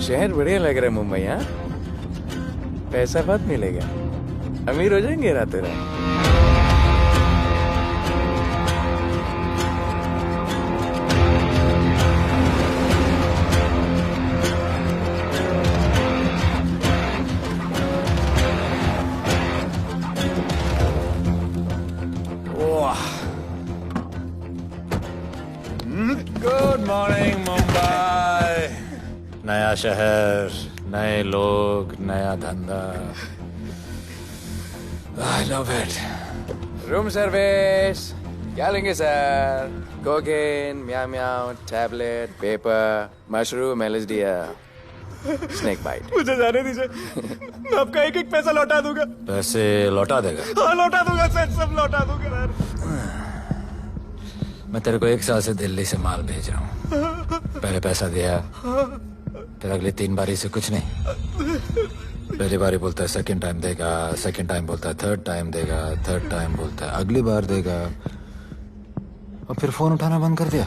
शहर बढ़िया लग रहा है मुंबई। हाँ, पैसा बहुत मिलेगा, अमीर हो जाएंगे रातों रात। Good morning Mumbai. नया शहर, नए लोग, नया धंधा। I love it. Room service क्या लेंगे sir? Cocaine, meow meow, tablet, paper, mushroom, LSD, snake bite. मुझे जाने दीजिए, मैं आपका एक एक पैसा लौटा दूंगा। पैसे लौटा देगा? हाँ लौटा दूंगा सर, सब लौटा दूंगा सर। मैं तेरे को 1 साल से दिल्ली से माल भेज रहा हूँ। पहले पैसा दिया, फिर अगली 3 बारी से कुछ नहीं। पहली बारी बोलता है सेकंड टाइम देगा, सेकंड टाइम बोलता है थर्ड टाइम देगा, थर्ड टाइम बोलता है अगली बार देगा, और फिर फोन उठाना बंद कर दिया।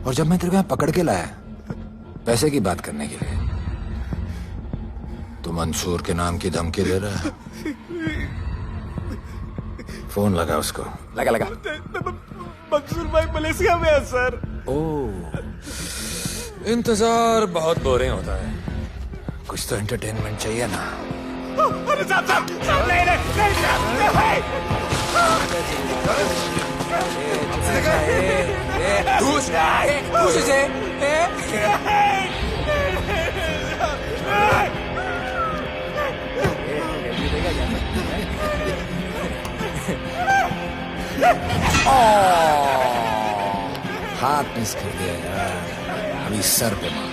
और जब मैं तेरे को यहाँ पकड़ के लाया पैसे की बात करने के लिए, तो मंसूर के नाम की धमकी दे रहा है। फोन लगा उसको। लगा लगा। मंसूर भाई मलेशिया में है सर। ओह, इंतजार बहुत बोरिंग होता है, कुछ तो एंटरटेनमेंट चाहिए ना। अरे साहब साहब साहब, नहीं नहीं हाथ मिस कर दिया यार, अभी सर पे मार।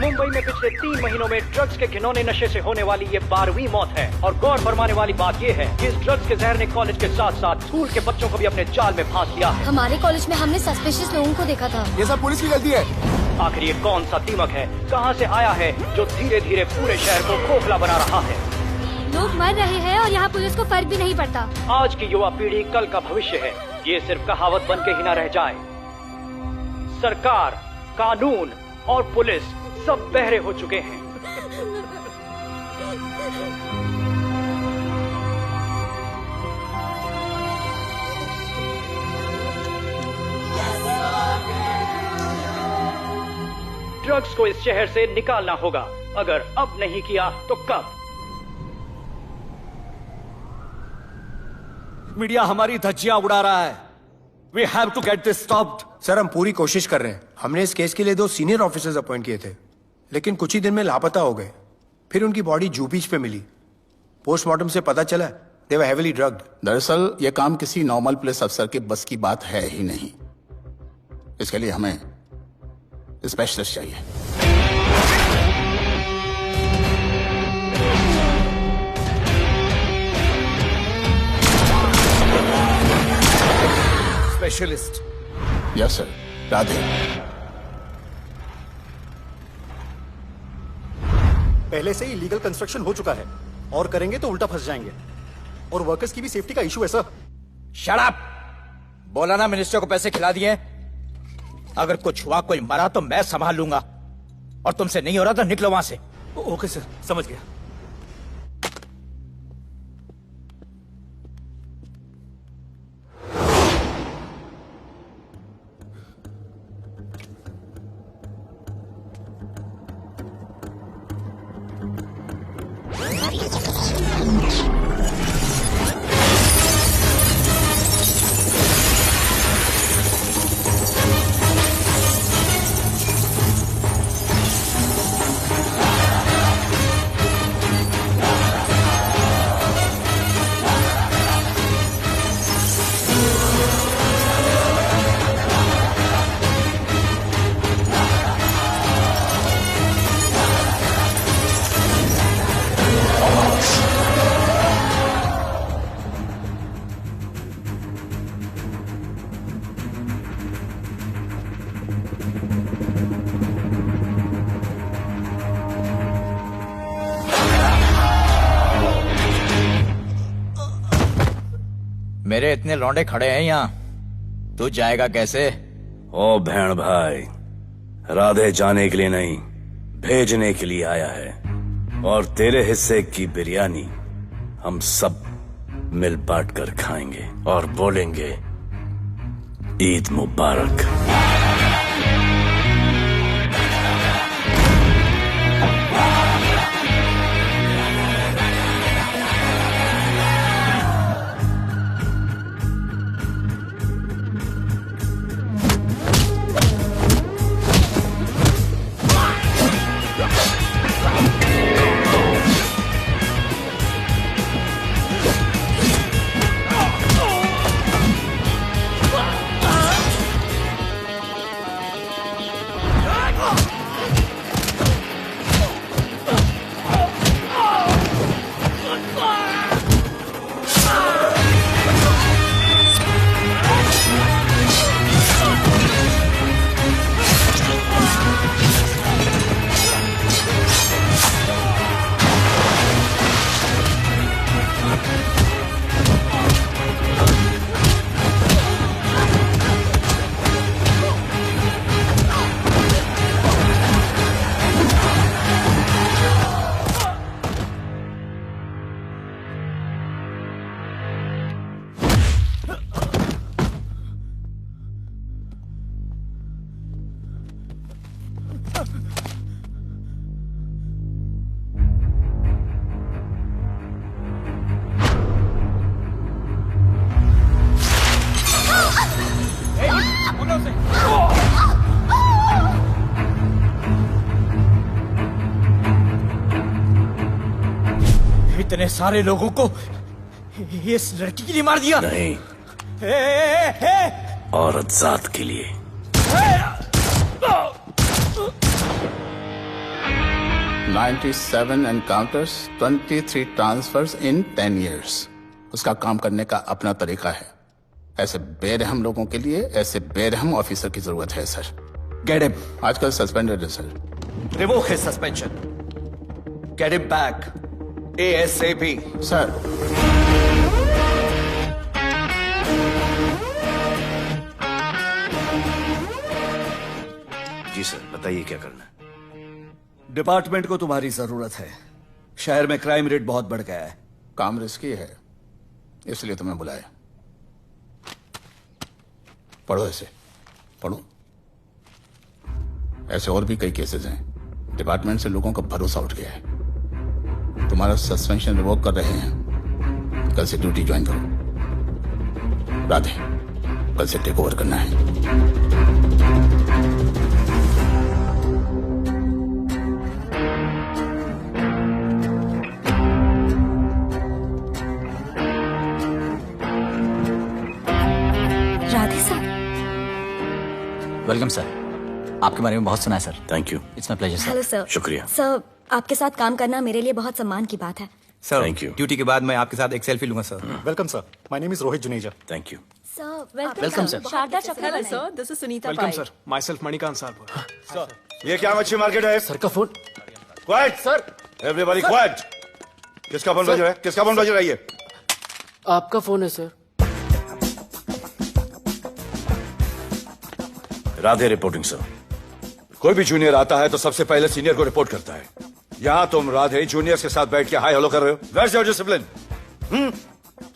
मुंबई में पिछले 3 महीनों में ड्रग्स के घिनौने नशे से होने वाली ये 12वीं मौत है। और गौर फरमाने वाली बात ये है कि इस ड्रग्स के जहर ने कॉलेज के साथ साथ स्कूल के बच्चों को भी अपने जाल में फांस लिया है। हमारे कॉलेज में हमने सस्पिशियस लोगों को देखा था। ये सब पुलिस की गलती है। आखिर ये कौन सा दीमक है, कहां से आया है, जो धीरे धीरे पूरे शहर को खोखला बना रहा है? लोग मर रहे हैं और यहाँ पुलिस को फर्क भी नहीं पड़ता। आज की युवा पीढ़ी कल का भविष्य है, ये सिर्फ कहावत बन के ही न रह जाए। सरकार, कानून और पुलिस सब बहरे हो चुके हैं। ड्रग्स को इस शहर से निकालना होगा। अगर अब नहीं किया तो कब? मीडिया हमारी धज्जियां उड़ा रहा है। We have to get this stopped. Sir, हम पूरी कोशिश कर रहे हैं। हमने इस केस के लिए 2 सीनियर ऑफिसर्स अपॉइंट किए थे, लेकिन कुछ ही दिन में लापता हो गए। फिर उनकी बॉडी जू बीच पे मिली। पोस्टमार्टम से पता चला दे वर हेवीली ड्रग्ड। दरअसल ये काम किसी नॉर्मल पुलिस अफसर के बस की बात है ही नहीं। इसके लिए हमें स्पेशलिस्ट चाहिए। स्पेशलिस्ट? Yes sir. राधे। पहले से ही लीगल कंस्ट्रक्शन हो चुका है, और करेंगे तो उल्टा फंस जाएंगे। और वर्कर्स की भी सेफ्टी का इशू है सर। Shut up! बोला ना मिनिस्टर को पैसे खिला दिए। अगर कुछ हुआ, कोई मरा तो मैं संभाल लूंगा, और तुमसे नहीं हो रहा तो निकलो वहां से। ओके सर, समझ गया। मेरे इतने लौंडे खड़े हैं यहाँ, तू जाएगा कैसे? ओ बहन भाई, राधे जाने के लिए नहीं, भेजने के लिए आया है। और तेरे हिस्से की बिरयानी हम सब मिल बांट कर खाएंगे और बोलेंगे ईद मुबारक। इतने सारे लोगों को इस लड़की के लिए मार दिया? नहीं, औरत जात के लिए। $97 encounters, 23 transfers in 10 years. उसका काम करने का अपना तरीका है। ऐसे बेरहम लोगों के लिए ऐसे बेरहम ऑफिसर की जरूरत है सर। Get him. आजकल सस्पेंडेड है sir. Revoke his suspension. Get him back. ASAP. Sir, जी सर, बताइए क्या करना है। डिपार्टमेंट को तुम्हारी जरूरत है। शहर में क्राइम रेट बहुत बढ़ गया है। काम रिस्की है, इसलिए तुम्हें बुलाया। पढ़ो ऐसे, पढ़ो। ऐसे और भी कई केसेस हैं। डिपार्टमेंट से लोगों का भरोसा उठ गया है। तुम्हारा सस्पेंशन रिवोक कर रहे हैं। कल से ड्यूटी ज्वाइन करो। राधे, कल से टेक ओवर करना है। राधे सर। Welcome sir. आपके बारे में बहुत सुना है sir. Thank you. It's my pleasure sir. Hello sir. शुक्रिया। सर, आपके साथ काम करना मेरे लिए बहुत सम्मान की बात है। Sir, Thank you. ड्यूटी के बाद मैं आपके साथ एक सेल्फी लूंगा sir. Welcome sir, my name is Rohit Juneja. Thank you. Sir, welcome sir. Sharda Chakravarti sir. This is Sunita welcome Pai. Sir, my self Manikant साहब। ये क्या मच्छी मार्केट है? सर का phone. Quiet sir, everybody quiet. किसका फोन बज रहा है? किसका फोन बज रहा है? ये आपका फोन है सर। Radhe reporting sir. कोई भी जूनियर आता है तो सबसे पहले सीनियर को रिपोर्ट करता है। यहां तुम राधे जूनियर्स के साथ बैठ के हाय हेलो कर रहे हो। Where's your discipline?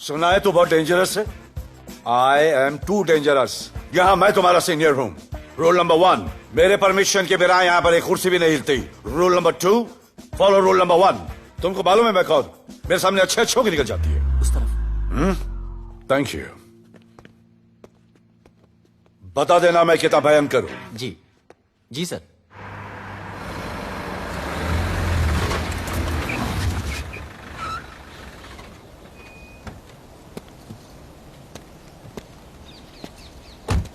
सुना है तू बहुत डेंजरस है। I am too dangerous. यहां मैं तुम्हारा सीनियर हूं। रूल नंबर 1, मेरे परमिशन के बिना यहां पर एक कुर्सी भी नहीं हिलती। Rule number 2, follow rule number 1। तुमको मालूम है मैं कौन? मेरे सामने अच्छे अच्छों की निकल जाती है। उस तरफ। Thank you. बता देना मैं कितना भयंकर हूं। जी जी सर।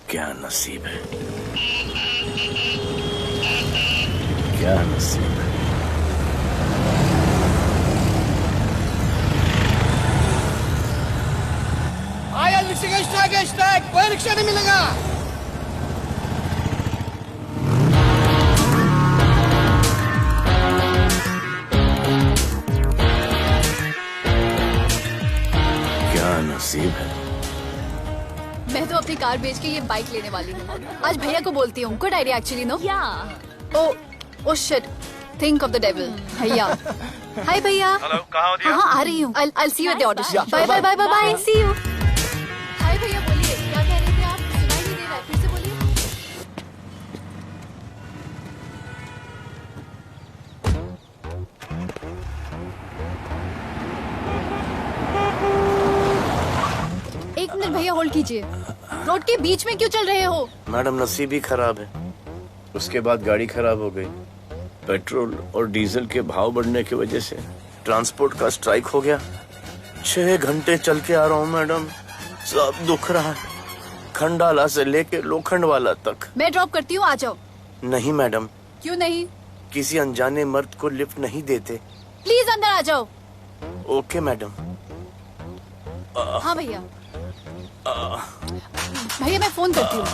क्या नसीब है, क्या नसीब है। आया रिक्शा का स्ट्राइक, कोई रिक्शा नहीं मिलेगा। क्या नसीब है। मैं तो अपनी कार बेच के ये बाइक लेने वाली हूँ। आज भैया को बोलती हूँ। Good idea actually, no? Oh shit, think of the devil. भैया, हाय भैया। हेलो, कहाँ हो दिया? हाँ, आ रही हूँ। I'll see you at the audition. Bye bye bye bye bye, see you. Hi भैया, बोलिए क्या कह रहे थे आप? सुनाई नहीं दे रहा है, फिर से बोलिए। एक मिनट भैया, होल्ड कीजिए। रोड के बीच में क्यों चल रहे हो? मैडम, नसीब ही खराब है। उसके बाद गाड़ी खराब हो गई। पेट्रोल और डीजल के भाव बढ़ने की वजह से ट्रांसपोर्ट का स्ट्राइक हो गया। 6 घंटे चल के आ रहा हूँ मैडम, सब दुख रहा है, खंडाला से लेके लोखंडवाला तक। मैं ड्रॉप करती हूँ, आ जाओ। नहीं मैडम। क्यों नहीं? किसी अनजाने मर्द को लिफ्ट नहीं देते। प्लीज अंदर आ जाओ। Okay madam. हाँ भैया। भैया मैं फोन करती हूँ।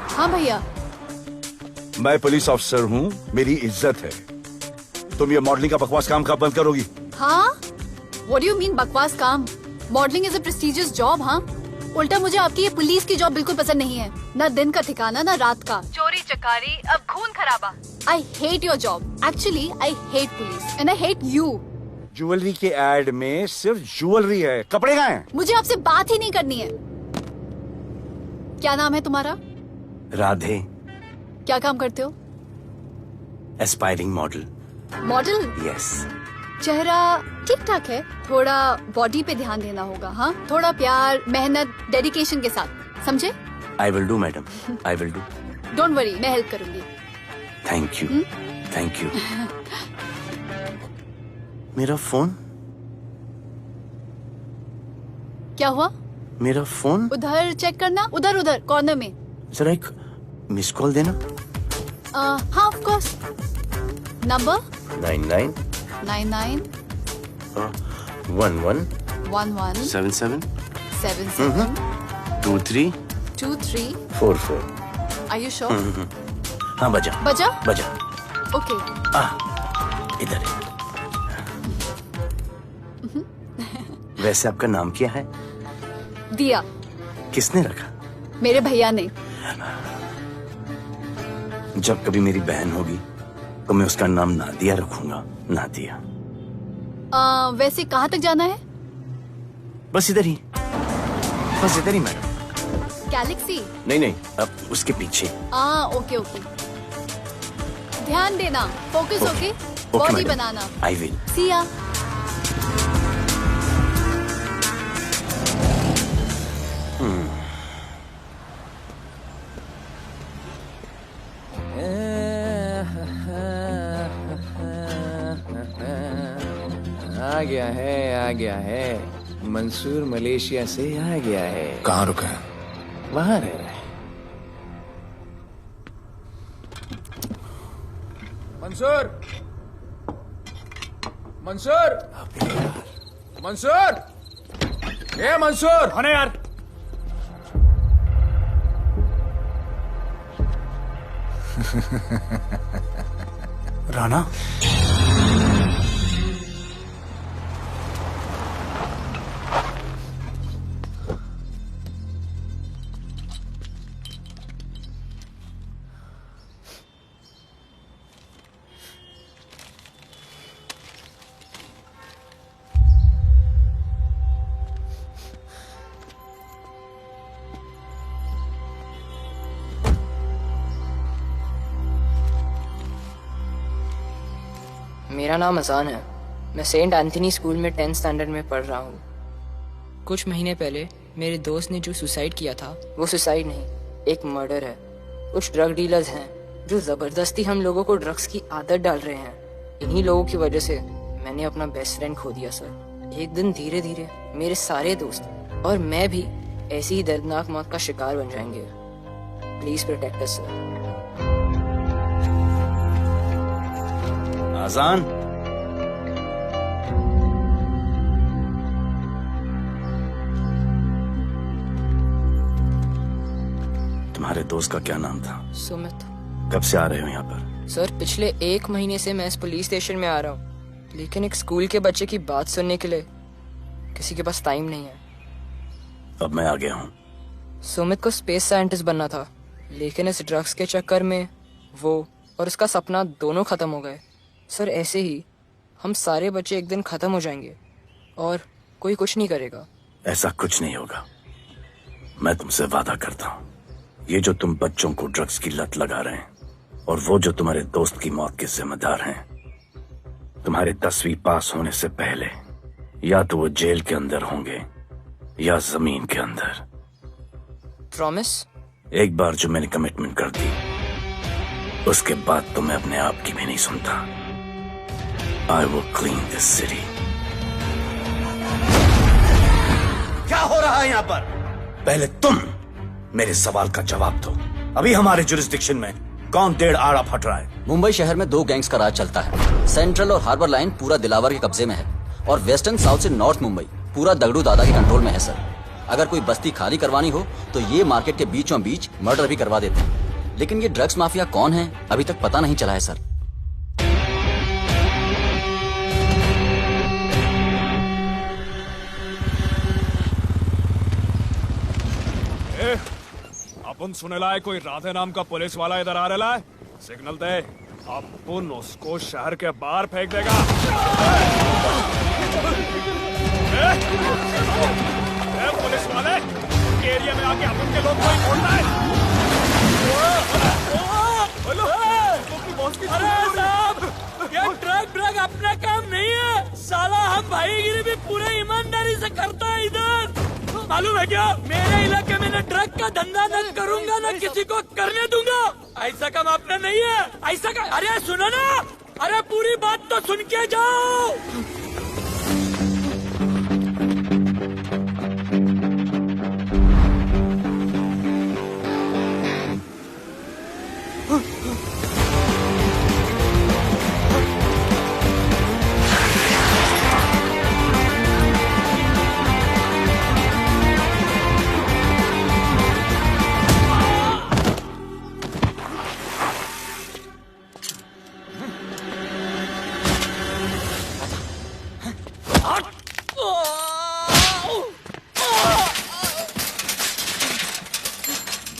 हाँ भैया। मैं पुलिस ऑफिसर हूँ, मेरी इज्जत है। तुम ये मॉडलिंग का बकवास काम कब बंद करोगी? हाँ? What do you mean बकवास काम? Modelling is a prestigious job. हाँ, उल्टा मुझे आपकी ये पुलिस की जॉब बिल्कुल पसंद नहीं है। ना दिन का ठिकाना, ना रात का। चोरी चकारी, अब खून खराबा। I hate your job. Actually, I hate police and I hate you. Jewellery के एड में सिर्फ ज्वेलरी है, कपड़े कहाँ हैं? मुझे आपसे बात ही नहीं करनी है। क्या नाम है तुम्हारा? राधे। क्या काम करते हो? Aspiring model. मॉडल? यस। चेहरा ठीक ठाक है, थोड़ा बॉडी पे ध्यान देना होगा। हाँ, थोड़ा प्यार, मेहनत, डेडिकेशन के साथ, समझे? I will do madam, I will do. Don't worry, मैं हेल्प करूंगी। Thank you, thank you. मेरा फोन? क्या हुआ? मेरा फोन? उधर चेक करना, उधर उधर कॉर्नर में। जरा एक मिस कॉल देना। हाँ of course. Number 99 99 11 11 77 77 23 23 44। Are you sure? हाँ बजा बजा? बजा। ओके। इधर है। वैसे आपका नाम क्या है? दिया। किसने रखा? मेरे भैया ने। जब कभी मेरी बहन होगी तो मैं उसका नाम नादिया रखूंगा। नादिया। वैसे कहाँ तक जाना है? बस इधर ही, बस इधर ही मैडम। गैलेक्सी? नहीं नहीं, अब उसके पीछे। Okay okay. ध्यान देना, focus okay. Okay body madam, बनाना। I will. See ya. आ गया है। मंसूर मलेशिया से आ गया है। कहाँ रुका है? वहाँ रह रहा है। मंसूर, मंसूर, मंसूर, ए मंसूर। हाँ यार। राणा, मेरा नाम अजान है। मैं सेंट एंथनी स्कूल में 10th स्टैंडर्ड में पढ़ रहा हूँ। कुछ महीने पहले मेरे दोस्त ने जो सुसाइड किया था, वो सुसाइड नहीं, एक मर्डर है। कुछ ड्रग डीलर्स हैं जो जबरदस्ती हम लोगों को ड्रग्स की आदत डाल रहे हैं। इन्हीं लोगों की वजह से मैंने अपना बेस्ट फ्रेंड खो दिया सर। एक दिन धीरे धीरे मेरे सारे दोस्त और मैं भी ऐसी ही दर्दनाक मौत का शिकार बन जाएंगे। Please protect us sir. Azaan, तुम्हारे दोस्त का क्या नाम था? सुमित। कब से आ रहे हो यहाँ पर? सर पिछले 1 महीने से मैं इस पुलिस स्टेशन में आ रहा हूँ, लेकिन एक स्कूल के बच्चे की बात सुनने के लिए किसी के पास टाइम नहीं है। अब मैं आ गया हूँ। सुमित को स्पेस साइंटिस्ट बनना था, लेकिन इस ड्रग्स के चक्कर में वो और उसका सपना दोनों खत्म हो गए। सर ऐसे ही हम सारे बच्चे एक दिन खत्म हो जाएंगे और कोई कुछ नहीं करेगा। ऐसा कुछ नहीं होगा, मैं तुमसे वादा करता हूँ। ये जो तुम बच्चों को ड्रग्स की लत लगा रहे हैं और वो जो तुम्हारे दोस्त की मौत के जिम्मेदार हैं, तुम्हारे 10वीं पास होने से पहले या तो वो जेल के अंदर होंगे या जमीन के अंदर। प्रॉमिस? एक बार जो मैंने कमिटमेंट कर दी, उसके बाद तो मैं अपने आप की भी नहीं सुनता। I will clean this city. क्या हो रहा है यहाँ पर? पहले तुम मेरे सवाल का जवाब दो। अभी हमारे जुरिस्डिक्शन में कौन डेढ़ आड़ा फट रहा है? मुंबई शहर में 2 गैंग्स का राज चलता है। सेंट्रल और हार्बर लाइन पूरा दिलावर के कब्जे में है और वेस्टर्न साउथ से नॉर्थ मुंबई पूरा दगड़ू दादा के कंट्रोल में है सर। अगर कोई बस्ती खाली करवानी हो तो ये मार्केट के बीचों बीच मर्डर भी करवा देते हैं। लेकिन ये ड्रग्स माफिया कौन है अभी तक पता नहीं चला है सर। अपन सुनेला है कोई राधे नाम का पुलिस वाला इधर आ रहा है। सिग्नल दे, अपन उसको शहर के बाहर फेंक देगा। पुलिस वाले एरिया में आके अपन के लोग कोई छोड़ना है। अरे साहब, ये ड्रग अपना काम नहीं है साला। हम भाईगिरी भी पूरे ईमानदारी से करता है इधर। मालूम है क्या, मेरे इलाके में न ड्रग का धंधा न करूंगा न किसी को करने दूंगा। ऐसा काम अपना नहीं है। ऐसा का अरे सुनो ना, अरे पूरी बात तो सुन के जाओ।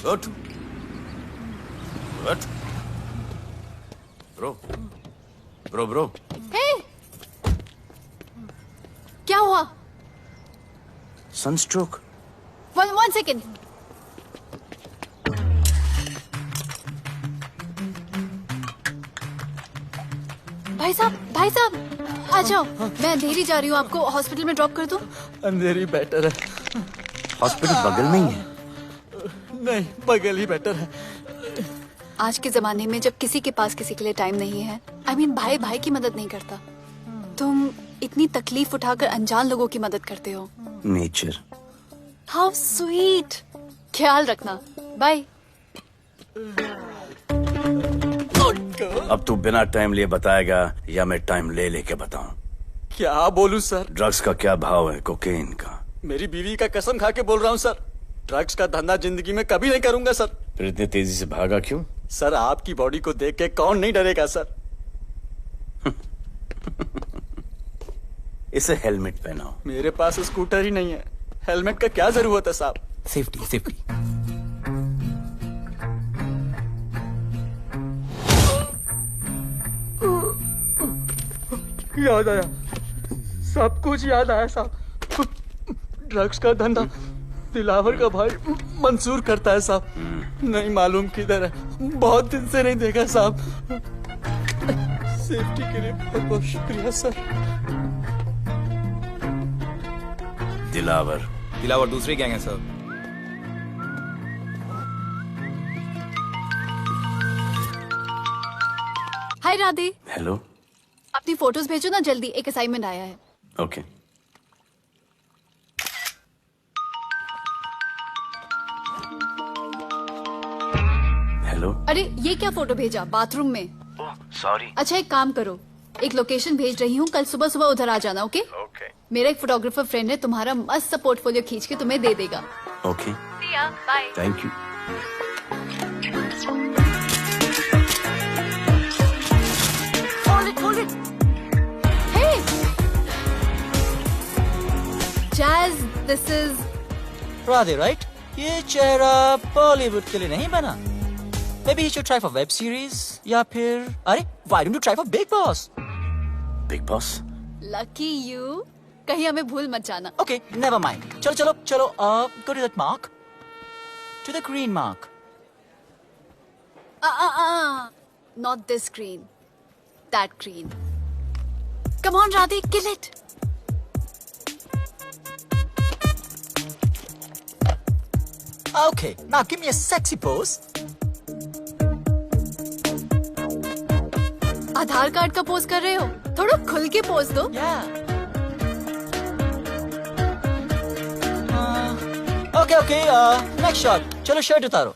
Good. Good. Bro. Hey! क्या हुआ? Sunstroke. One second. भाई साहब, आ जाओ। मैं अंधेरी जा रही हूँ, आपको हॉस्पिटल में ड्रॉप कर दूँ? अंधेरी बेटर है। हॉस्पिटल बगल में ही है। नहीं, बगल ही बेटर है। आज के जमाने में जब किसी के पास किसी के लिए टाइम नहीं है, भाई भाई की मदद नहीं करता, तुम इतनी तकलीफ उठाकर अनजान लोगों की मदद करते हो। नेचर। How sweet. ख्याल रखना। बाय। अब तू बिना टाइम लिए बताएगा या मैं टाइम ले लेके बताऊं? क्या बोलूं सर? ड्रग्स का क्या भाव है कोकेन का? मेरी बीवी का कसम खा के बोल रहा हूँ सर, ड्रग्स का धंधा जिंदगी में कभी नहीं करूंगा सर। फिर इतनी तेजी से भागा क्यों? सर आपकी बॉडी को देख के कौन नहीं डरेगा सर। इसे हेलमेट पहनाओ। मेरे पास स्कूटर ही नहीं है, हेलमेट का क्या जरूरत है साहब? सेफ्टी। याद आया, सब कुछ याद आया साहब। ड्रग्स का धंधा दिलावर का भाई मंसूर करता है साहब। नहीं मालूम किधर है, बहुत दिन से नहीं देखा साहब। सेफ्टी के लिए बहुत बहुत शुक्रिया सर। दिलावर दूसरी गैंग है सर। हाय राधे। हेलो। अपनी फोटोज भेजो ना जल्दी, एक असाइनमेंट आया है। ओके। हेलो। अरे ये क्या फोटो भेजा बाथरूम में? सॉरी। अच्छा एक काम करो, एक लोकेशन भेज रही हूँ, कल सुबह सुबह उधर आ जाना। ओके? मेरा एक फोटोग्राफर फ्रेंड है, तुम्हारा मस्त सा पोर्टफोलियो खींच के तुम्हें दे देगा। Okay. Bye. Thank you. This is Radhe, right? ये चेहरा बॉलीवुड के लिए नहीं बना। Maybe you should try for web series या फिर अरे why don't you try for Big Boss? Big Boss? Lucky you, कहीं हमें भूल मत जाना। Okay, never mind. चलो चलो चलो, go to that mark, to the green mark. Not this green, that green. Come on, Radhe, kill it. Okay, now give me a sexy pose. Aadhaar card का pose कर रहे हो? थोड़ा खुल के पोज दो। Okay, next shot. चलो shirt उतारो।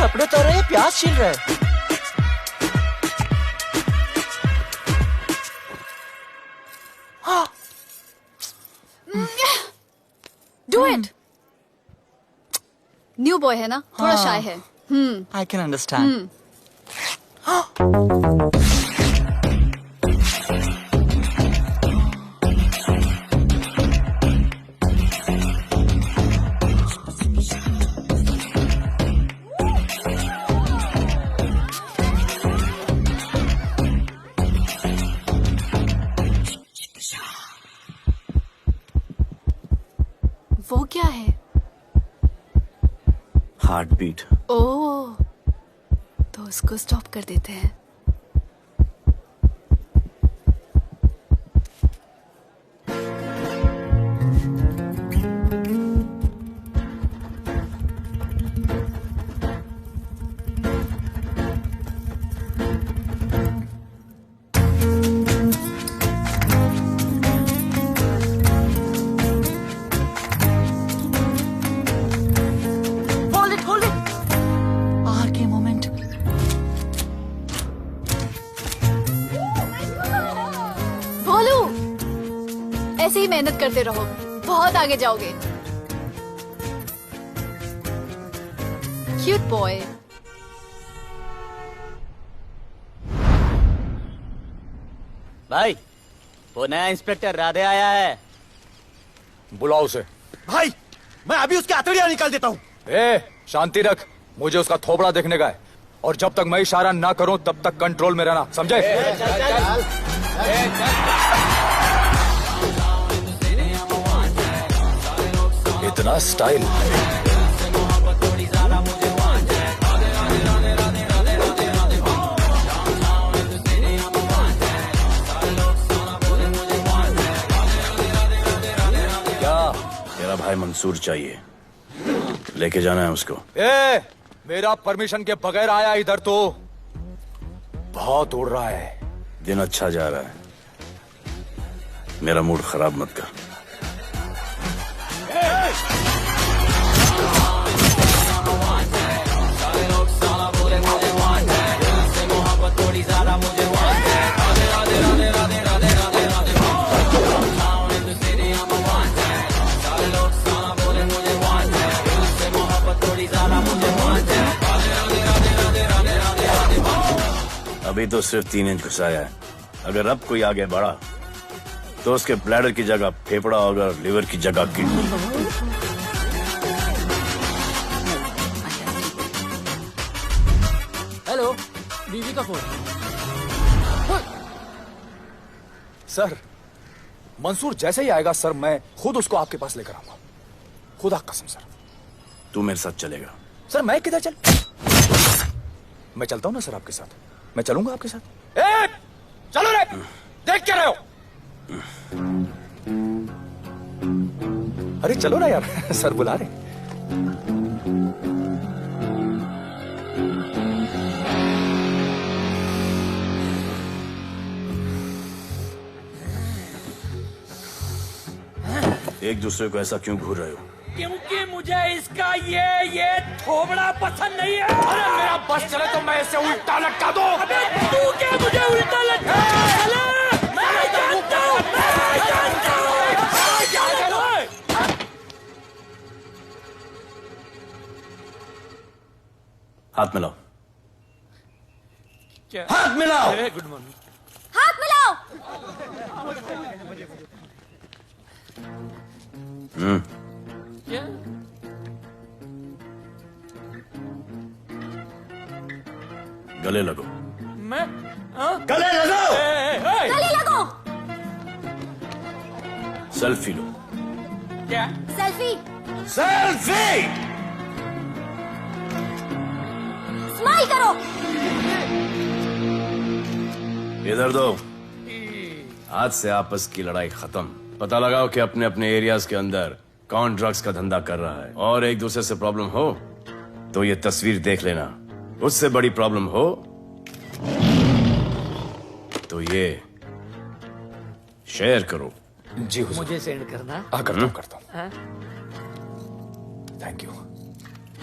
कपड़े उतार रहे हैं, प्याज छील रहे हैं। Do it. न्यू बॉय है ना, थोड़ा शाय है। I can understand. वो क्या है? Heart beat. ओह, तो उसको स्टॉप कर देते हैं। ऐसे ही मेहनत करते रहो, बहुत आगे जाओगे। Cute boy. भाई, वो नया इंस्पेक्टर राधे आया है। बुलाओ उसे। भाई, मैं अभी उसकी हथेलियां निकाल देता हूँ। शांति रख, मुझे उसका थोबड़ा देखने का है, और जब तक मैं इशारा ना करूं तब तक कंट्रोल में रहना, समझे? इतना स्टाइल। मेरा भाई मंसूर चाहिए, लेके जाना है उसको। मेरा परमिशन के बगैर आया इधर तो बहुत उड़ रहा है। दिन अच्छा जा रहा है, मेरा मूड खराब मत कर। अभी तो सिर्फ 3 इंच घुसाया है, अगर अब कोई आगे बढ़ा तो उसके ब्लैडर की जगह फेफड़ा होगा, लिवर की जगह किडनी। हेलो, बीवी का फोन। सर, मंसूर जैसे ही आएगा सर, मैं खुद उसको आपके पास लेकर आऊंगा, खुदा कसम सर। तू मेरे साथ चलेगा? सर मैं किधर मैं चलता हूं ना सर आपके साथ, मैं चलूंगा आपके साथ। चलो रे, देख क्या रहे हो? अरे चलो ना यार, सर बुला रहे। एक दूसरे को ऐसा क्यों घूर रहे हो? क्योंकि मुझे इसका ये थोबड़ा पसंद नहीं है। अरे मेरा बस चले तो मैं इसे उल्टा लटका दूं। अबे तू क्या मुझे उल्टा लटका? हाथ मिलाओ। Good morning. हाथ मिलाओ। क्या? गले लगो। मैं हाँ? गले लगो। गले लगो। सेल्फी लो। क्या? सेल्फी। सेल्फी। स्माइल करो। इधर दो। आज से आपस की लड़ाई खत्म। पता लगाओ कि अपने अपने एरियाज के अंदर कौन ड्रग्स का धंधा कर रहा है, और एक दूसरे से प्रॉब्लम हो तो ये तस्वीर देख लेना। उससे बड़ी प्रॉब्लम हो तो ये शेयर करो। जी हुजूर। मुझे सेंड करना। करता हूँ। हाँ? Thank you.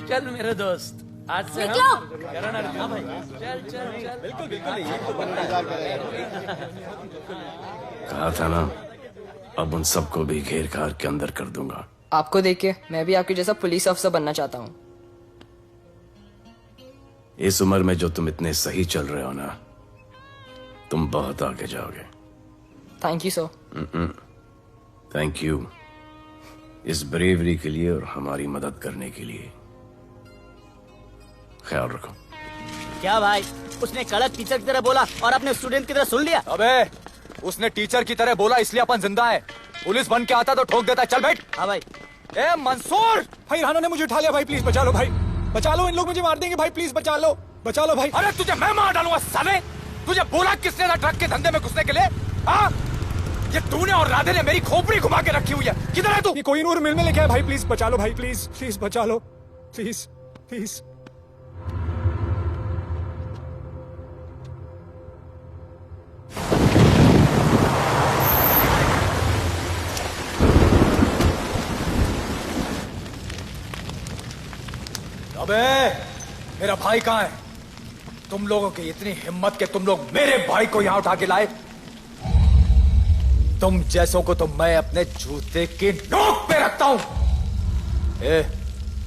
चल मेरे दोस्त, आज से निकलो। करण अर्जुन। हाँ भाई, चल चल चल। बिल्कुल बिल्कुल। कहा था ना, अब उन सबको भी घेर घार के अंदर कर दूंगा। आपको देख के मैं भी आपके जैसा पुलिस ऑफिसर बनना चाहता हूँ। इस उम्र में जो तुम इतने सही चल रहे हो ना, तुम बहुत आगे जाओगे। Thank you sir. Thank you इस ब्रेवरी के लिए और हमारी मदद करने के लिए। ख्याल रखो। क्या भाई, उसने कड़क टीचर की तरह बोला और अपने स्टूडेंट की तरह सुन लिया? अबे उसने टीचर की तरह बोला इसलिए अपन जिंदा है। पुलिस बन के आता तो ठोक देता। चल बैठ। हाँ भाई। ए मंसूर, भाई राना ने मुझे उठा लिया। भाई प्लीज बचा लो, भाई बचा लो, इन लोग मुझे मार देंगे। भाई प्लीज बचा लो भाई। अरे तुझे मैं मार डालूंगा साले। तुझे बोला किसने था ट्रक के धंधे में घुसने के लिए? हाँ, ये तूने और राधे ने मेरी खोपड़ी घुमा के रखी हुई है। किधर है तू? ये कोई नूर मिल में लेके आया। भाई प्लीज बचा लो, भाई प्लीज प्लीज बचा लो, प्लीज प्लीज। अबे मेरा भाई कहाँ है? तुम लोगों की इतनी हिम्मत कि तुम लोग मेरे भाई को यहां उठा के लाए। तुम जैसों को तो मैं अपने जूते की नोक पे रखता हूं। ए,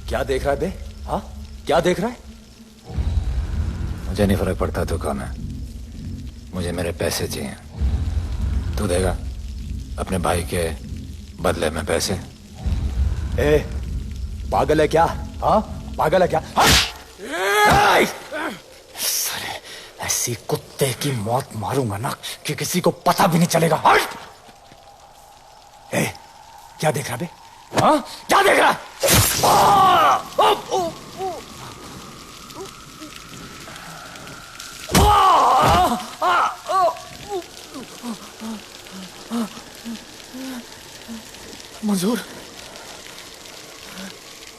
क्या देख रहा है बे? हाँ, क्या देख रहा है? मुझे नहीं फर्क पड़ता तू कौन है, मुझे मेरे पैसे चाहिए। तू देगा अपने भाई के बदले में पैसे? ए, पागल है क्या? हाँ, पागल है क्या? साले, ऐसी कुत्ते की मौत मारूंगा ना कि किसी को पता भी नहीं चलेगा। ए, क्या देख रहा बे? हाँ, क्या देख रहा? मंजूर,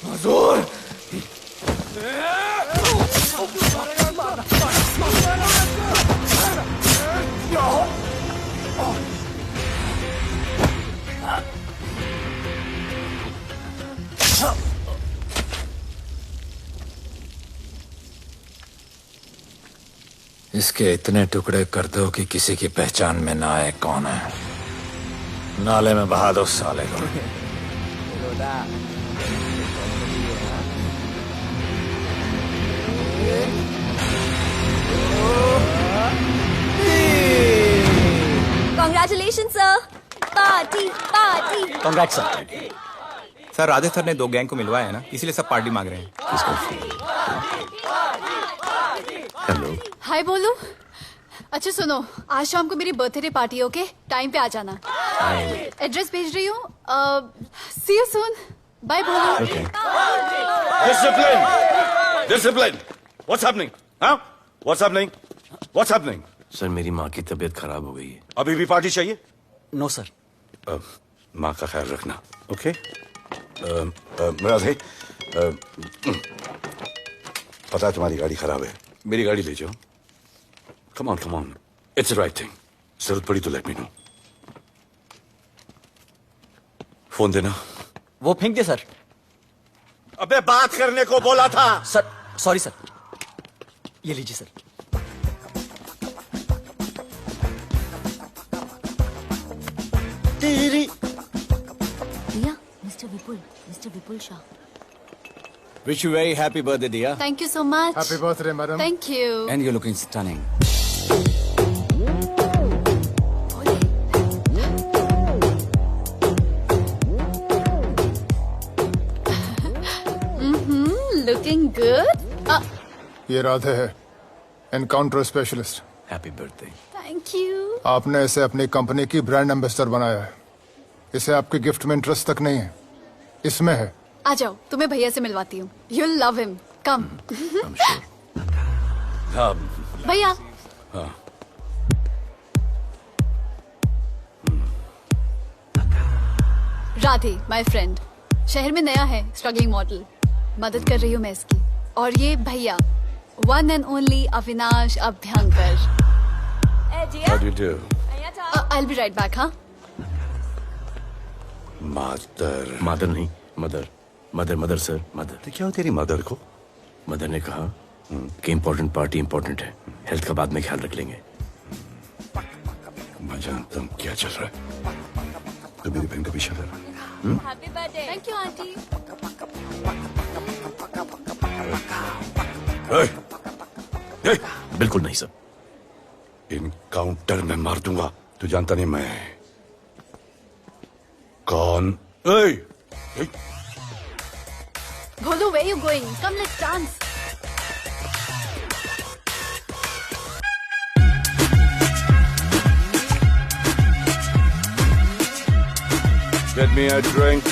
मंजूर। इसके इतने टुकड़े कर दो कि किसी की पहचान में ना आए कौन है। नाले में बहा दो साले को। Congratulation sir, party party. Congrats sir. Sir Radhe sir ने 2 गैंग को मिलवाया है ना, इसीलिए सब पार्टी मांग रहे हैं। हेलो। हाय बोलू। अच्छा सुनो, आज शाम को मेरी बर्थडे पार्टी है, ओके? टाइम पे आ जाना। एड्रेस भेज रही हूँ। सी यू सून। बाय बोलू। Discipline! Discipline! What's happening? Huh? What's happening? What's happening? Sir, मेरी माँ की तबीयत खराब हो गई है। अभी भी पार्टी चाहिए? No sir. माँ का ख्याल रखना, ओके? राधे, पता है तुम्हारी गाड़ी खराब है, मेरी गाड़ी ले जाओ। Come on, it's the right thing. जरूरत पड़ी तो लेट मी नो। फोन देना। वो फेंक दे सर। अबे बात करने को बोला था। Sir sorry sir. ये लीजिए सर। तेरी दिया, mister Vipul Shah. Wish you very happy birthday, dear. Thank you so much. Happy birthday, madam. Thank you. And you're looking stunning. Looking good. ये राधे है, encounter specialist. Happy birthday. Thank you. आपने इसे अपनी company की brand ambassador बनाया है। इसे आपके गिफ्ट में इंटरेस्ट तक नहीं है, इसमें है। आ जाओ, तुम्हें भैया से मिलवाती हूँ। You'll love him. Come. भैया। राधे, माय फ्रेंड, शहर में नया है, स्ट्रगलिंग मॉडल। मदद कर रही हूँ मैं इसकी। और ये भैया, one and only Avinash Abhyankar. How do you do? I'll be right back, हाँ? मदर नहीं, मदर सर, मदर। तो क्या हो तेरी मदर को? मदर ने कहा कि इम्पोर्टेंट पार्टी इम्पोर्टेंट है, हेल्थ का बाद में ख्याल रख लेंगे। मैं जानता हूँ क्या चल रहा है। तो मेरी बहन का पीछा कर। Happy birthday. Thank you aunty. बिल्कुल नहीं सर। इनकाउंटर में मार दूंगा। तू जानता नहीं मैं कौन? भोलू, where you going? Come, let's dance. Get me a drink.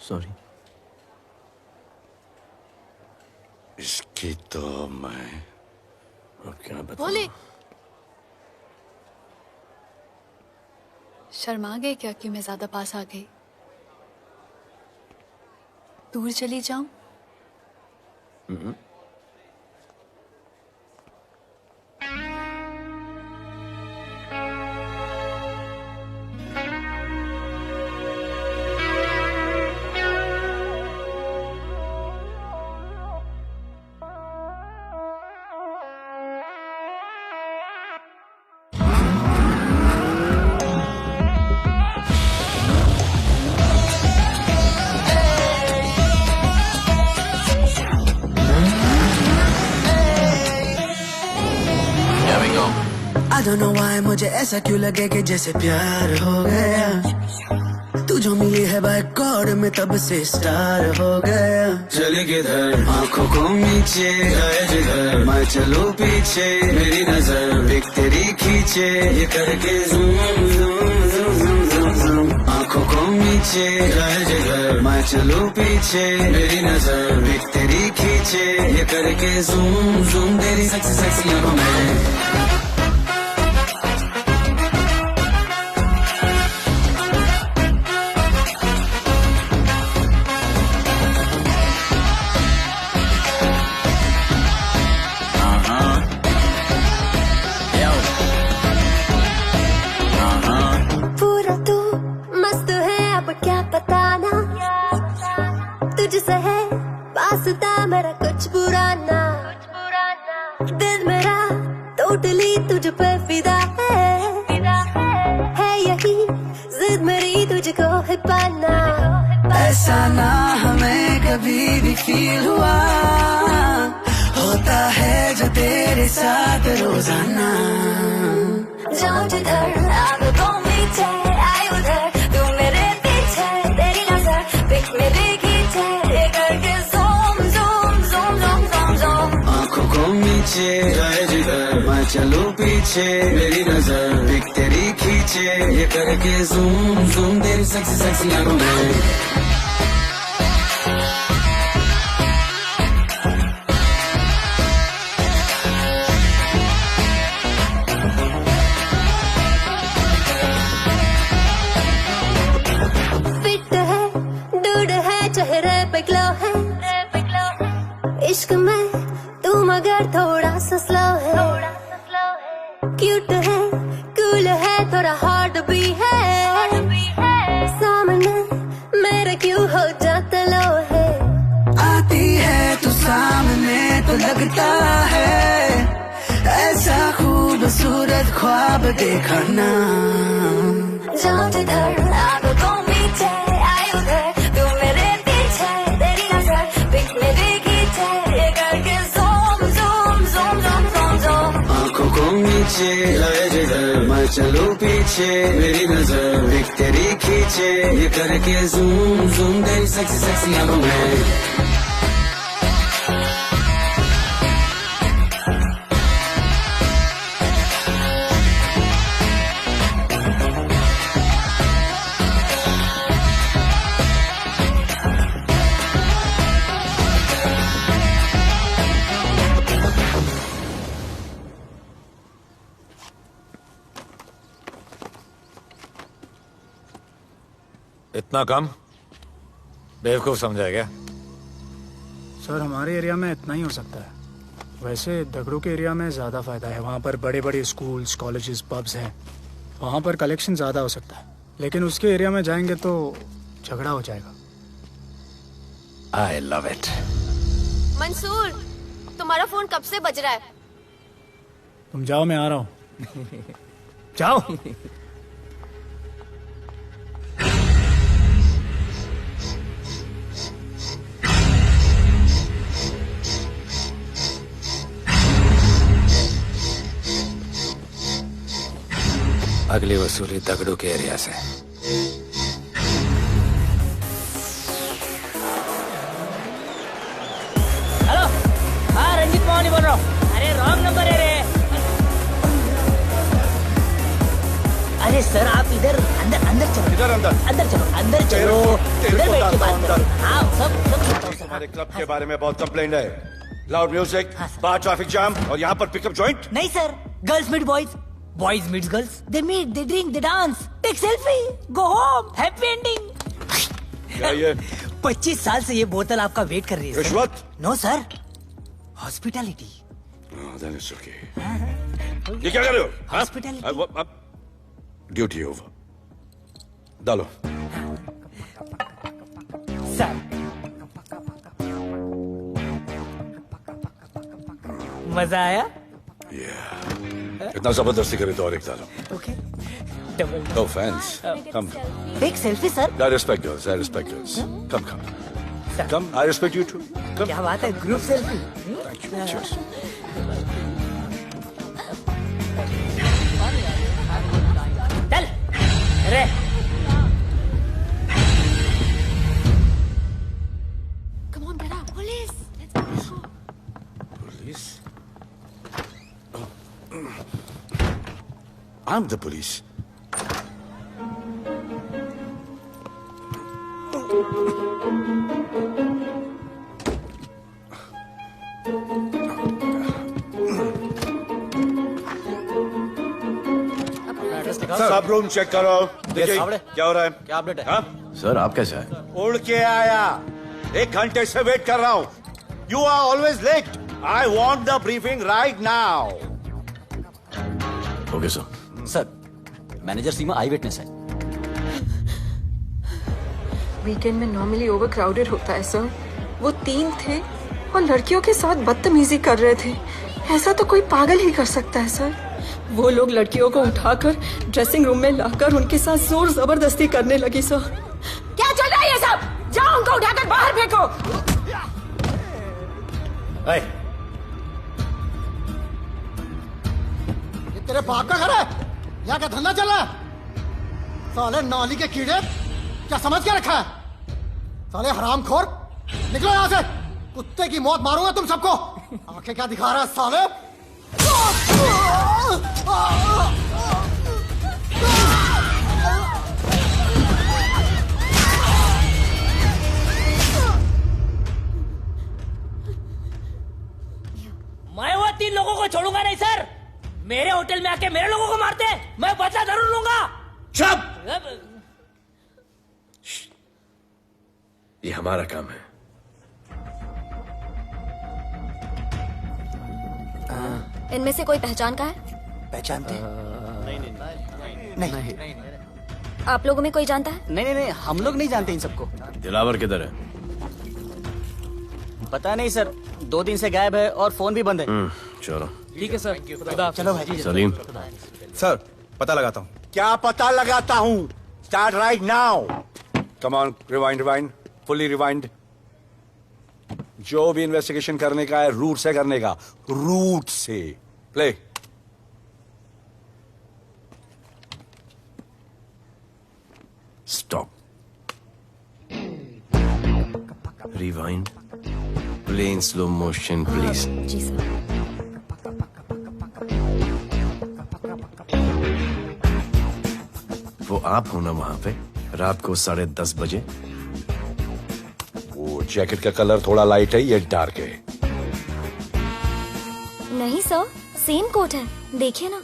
Sorry. इसकी तो मैं अब क्या बताऊं? भोले, शर्मा गए क्या कि मैं ज्यादा पास आ गई? दूर चली जाऊं? I don't know why मुझे ऐसा क्यों लगे कि जैसे प्यार हो गया। तू जो मिली है बाय गॉड में तब से स्टार हो गया। चले किधर आंखों को नीचे गए जिधर, मैं चलूं पीछे मेरी नजर एक तेरी खींचे, ये करके zoom zoom zoom zoom zoom. आंखों को नीचे गए जिधर, मैं चलूं पीछे मेरी नजर एक तेरी खींचे, ये करके ज़ूम ज़ूम तेरी सेक्सी सेक्सी आंखों में। मेरा कुछ पुराना दिल मेरा टोटली तुझ पे फिदा है यही जिद मेरी तुझको है पाना। ऐसा ना हमें कभी भी फील हुआ, होता है जो तेरे साथ रोजाना। जाऊं जिधर आगे को मीठे आए उधर, तू मेरे पीछे तेरी नजर पिक मेरे खींचे, ये करके नीचे जाए जिधर, मैं चलूं पीछे मेरी नजर एक तेरी खींचे, ये करके ज़ूम ज़ूम तेरी सेक्सी सेक्सी आंखों में। फिट है दूध है चेहरे पे ग्लो है, इश्क में तू मगर थोड़ा सा स्लो है। क्यूट है, कूल है, थोड़ा हॉट भी है। सामने मेरे क्यों हो जाता लो है। आती है तू सामने तो लगता है ऐसा खूबसूरत ख्वाब देखा ना। जाऊं जिधर आंखों पीछे आई उधर, तू मेरे पीछे तेरी नजर पिक मेरी खींचे, ये करके zoom zoom zoom zoom zoom zoom. आंखों को नीचे लाए जिधर मैं चलूं पीछे, मेरी नजर एक तेरी खींचे, ये करके ज़ूम ज़ूम तेरी सेक्सी सेक्सी आंखों में। इतना कम बेवकूफ समझा क्या? सर हमारे एरिया में इतना ही हो सकता है। वैसे दगड़ू के एरिया में ज़्यादा फायदा है, वहाँ पर बड़े बड़े स्कूल्स, कॉलेजेस, पब्स हैं, वहाँ पर कलेक्शन ज़्यादा हो सकता है। लेकिन उसके एरिया में जाएंगे तो झगड़ा हो जाएगा। आई लव इट। मंसूर, तुम्हारा फोन कब से बज रहा है? तुम जाओ, मैं आ रहा हूँ। जाओ। अगली वसूली दगड़ू के एरिया से। हेलो, हाँ रंजीत मोहन बोल रहा हूँ। अरे रॉन्ग नंबर है रे। अरे सर आप इधर अंदर अंदर चलो। इधर अंदर अंदर चलो, अंदर चलो, इधर बैठ के बात करो। हाँ सब हमारे क्लब के बारे में बहुत कंप्लेंट है। लाउड म्यूजिक, बाहर ट्रैफिक जाम और यहाँ पर पिकअप जॉइंट। नहीं sir, girls meet boys, boys meet girls, they meet, they drink, they dance, take selfie, go home, happy ending. क्या ये 25 साल से ये बोतल आपका वेट कर रही है। रिश्वत? No sir, hospitality. ये क्या कर रहे हो? हॉस्पिटैलिटी। Duty over. डालो। सर मजा आया? इतना जबरदस्ती करे तो और एक डालो। Okay, double. No offense. Come. एक selfie sir. I respect girls. I respect girls. Come, come. Come. I respect you too. Come. क्या बात है, group selfie. Thank you. Cheers. चल रे। Come on, brother. Police. Police? I'm the police. सब room check करो। देखिए क्या हो रहा है। क्या अपडेट है? हाँ? सर आप कैसे आए? उड़ के आया, 1 घंटे से वेट कर रहा हूँ। You are always late. I want the briefing right now. Okay sir. Sir, manager Seema eye witness है। वीकेंड में नॉर्मली ओवर क्राउडेड होता है सर। वो 3 थे और लड़कियों के साथ बदतमीजी कर रहे थे। ऐसा तो कोई पागल ही कर सकता है सर। वो लोग लड़कियों को उठाकर ड्रेसिंग रूम में लाकर उनके साथ जोर जबरदस्ती करने लगी सर। क्या चल रहा है ये सब? जाओ उनको उठाकर बाहर फेंको। ये तेरे बाप का घर है? यहाँ क्या धंधा चल रहा है? साले नाली के कीड़े, क्या समझ के रखा है? साले हरामखोर, निकलो यहाँ से। कुत्ते की मौत मारूंगा तुम सबको। आंखें क्या दिखा रहा है साले? मैं वो 3 लोगों को छोड़ूंगा नहीं सर। मेरे होटल में आके मेरे लोगों को मारते हैं, मैं बदला जरूर लूंगा। चुप! ये हमारा काम है। इनमें से कोई पहचान का है? पहचानते हैं? नहीं। आप लोगों में कोई जानता है? नहीं, हम लोग नहीं जानते इन सबको। दिलावर किधर है? पता नहीं सर, 2 दिन से गायब है और फोन भी बंद है। चलो ठीक है सर। चलो भाई। सलीम, सर पता लगाता हूँ। क्या पता लगाता हूँ? Start right now. Come on, rewind, fully rewind. जो भी इन्वेस्टिगेशन करने का है रूट से करने का, रूट से। Play. Stop. Rewind, play in slow motion please. जी सर। वो आप हो ना वहां पे रात को 10:30 बजे? वो जैकेट का कलर थोड़ा लाइट है, ये डार्क है। नहीं सर, सेम कोट है, देखिए ना।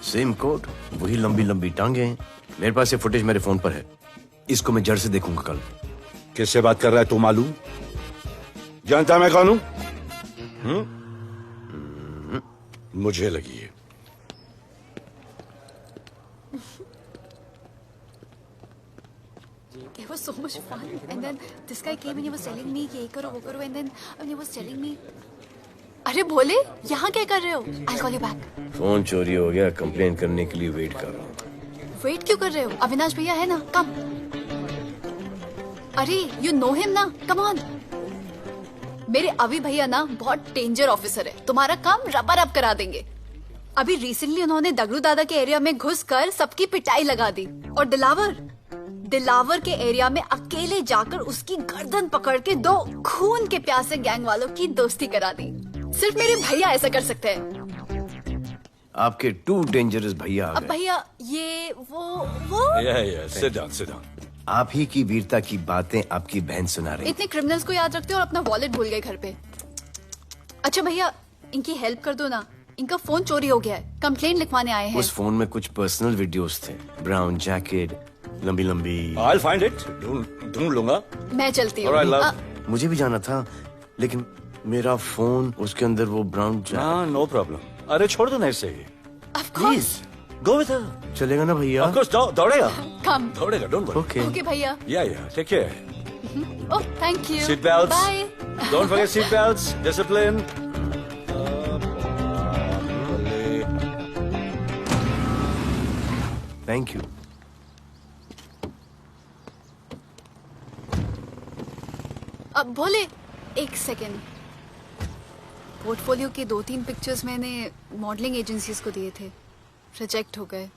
सेम कोट, वही लंबी लंबी टांगे हैं। मेरे पास ये फुटेज मेरे फोन पर है, इसको मैं जड़ से देखूंगा कल। किससे बात कर रहा है तू? मालूम? जानता मैं कौन हूं? मुझे लगी है। It was so much fun. And then this guy came and he was telling me ये करो वो करो, and then he was telling me, अरे भोले यहाँ क्या कर रहे हो? I'll call you back. Phone चोरी हो गया, कंप्लेन करने के लिए वेट कर रहा हूँ। वेट क्यों कर रहे हो? अविनाश भैया है ना, कम। अरे you know him ना, come on. मेरे अभी भैया ना बहुत डेंजर ऑफिसर है, तुम्हारा काम रबर अप करा देंगे। अभी रिसेंटली उन्होंने दगड़ू दादा के एरिया में घुसकर सबकी पिटाई लगा दी, और दिलावर के एरिया में अकेले जाकर उसकी गर्दन पकड़ के 2 खून के प्यासे गैंग वालों की दोस्ती करा दी। सिर्फ मेरे भैया ऐसा कर सकते हैं। आपके 2 डेंजरस भैया आ अब गए। भैया ये वो सिट डाउन, सिट डाउन। आप ही की वीरता की बातें आपकी बहन सुना रही। इतने क्रिमिनल्स को याद रखते हो और अपना वॉलेट भूल गए घर पे। अच्छा भैया, इनकी हेल्प कर दो ना, इनका फोन चोरी हो गया है, कंप्लेंट लिखवाने आए हैं। उस फोन में कुछ पर्सनल वीडियोस थे, ब्राउन जैकेट, लंबी लंबी। I'll find it, ढूंढ लूंगा। मैं चलती All right, हूँ। love. मुझे भी जाना था, लेकिन मेरा फोन, उसके अंदर वो ब्राउन जैकेट। हाँ, नो प्रॉब्लम। अरे छोड़ दो ना इसे। Please go with her. चलेगा ना भैया? Of course, दौड़ेगा। कम। दौड़ेगा, डोंट वरी। ओके। ओके भैया। Yeah, take care. Oh thank you. Seat belts. Bye. Don't forget seat belts. Discipline. Thank you. अब भोले एक सेकेंड, पोर्टफोलियो के 2-3 पिक्चर्स मैंने मॉडलिंग एजेंसीज को दिए थे, रिजेक्ट हो गए।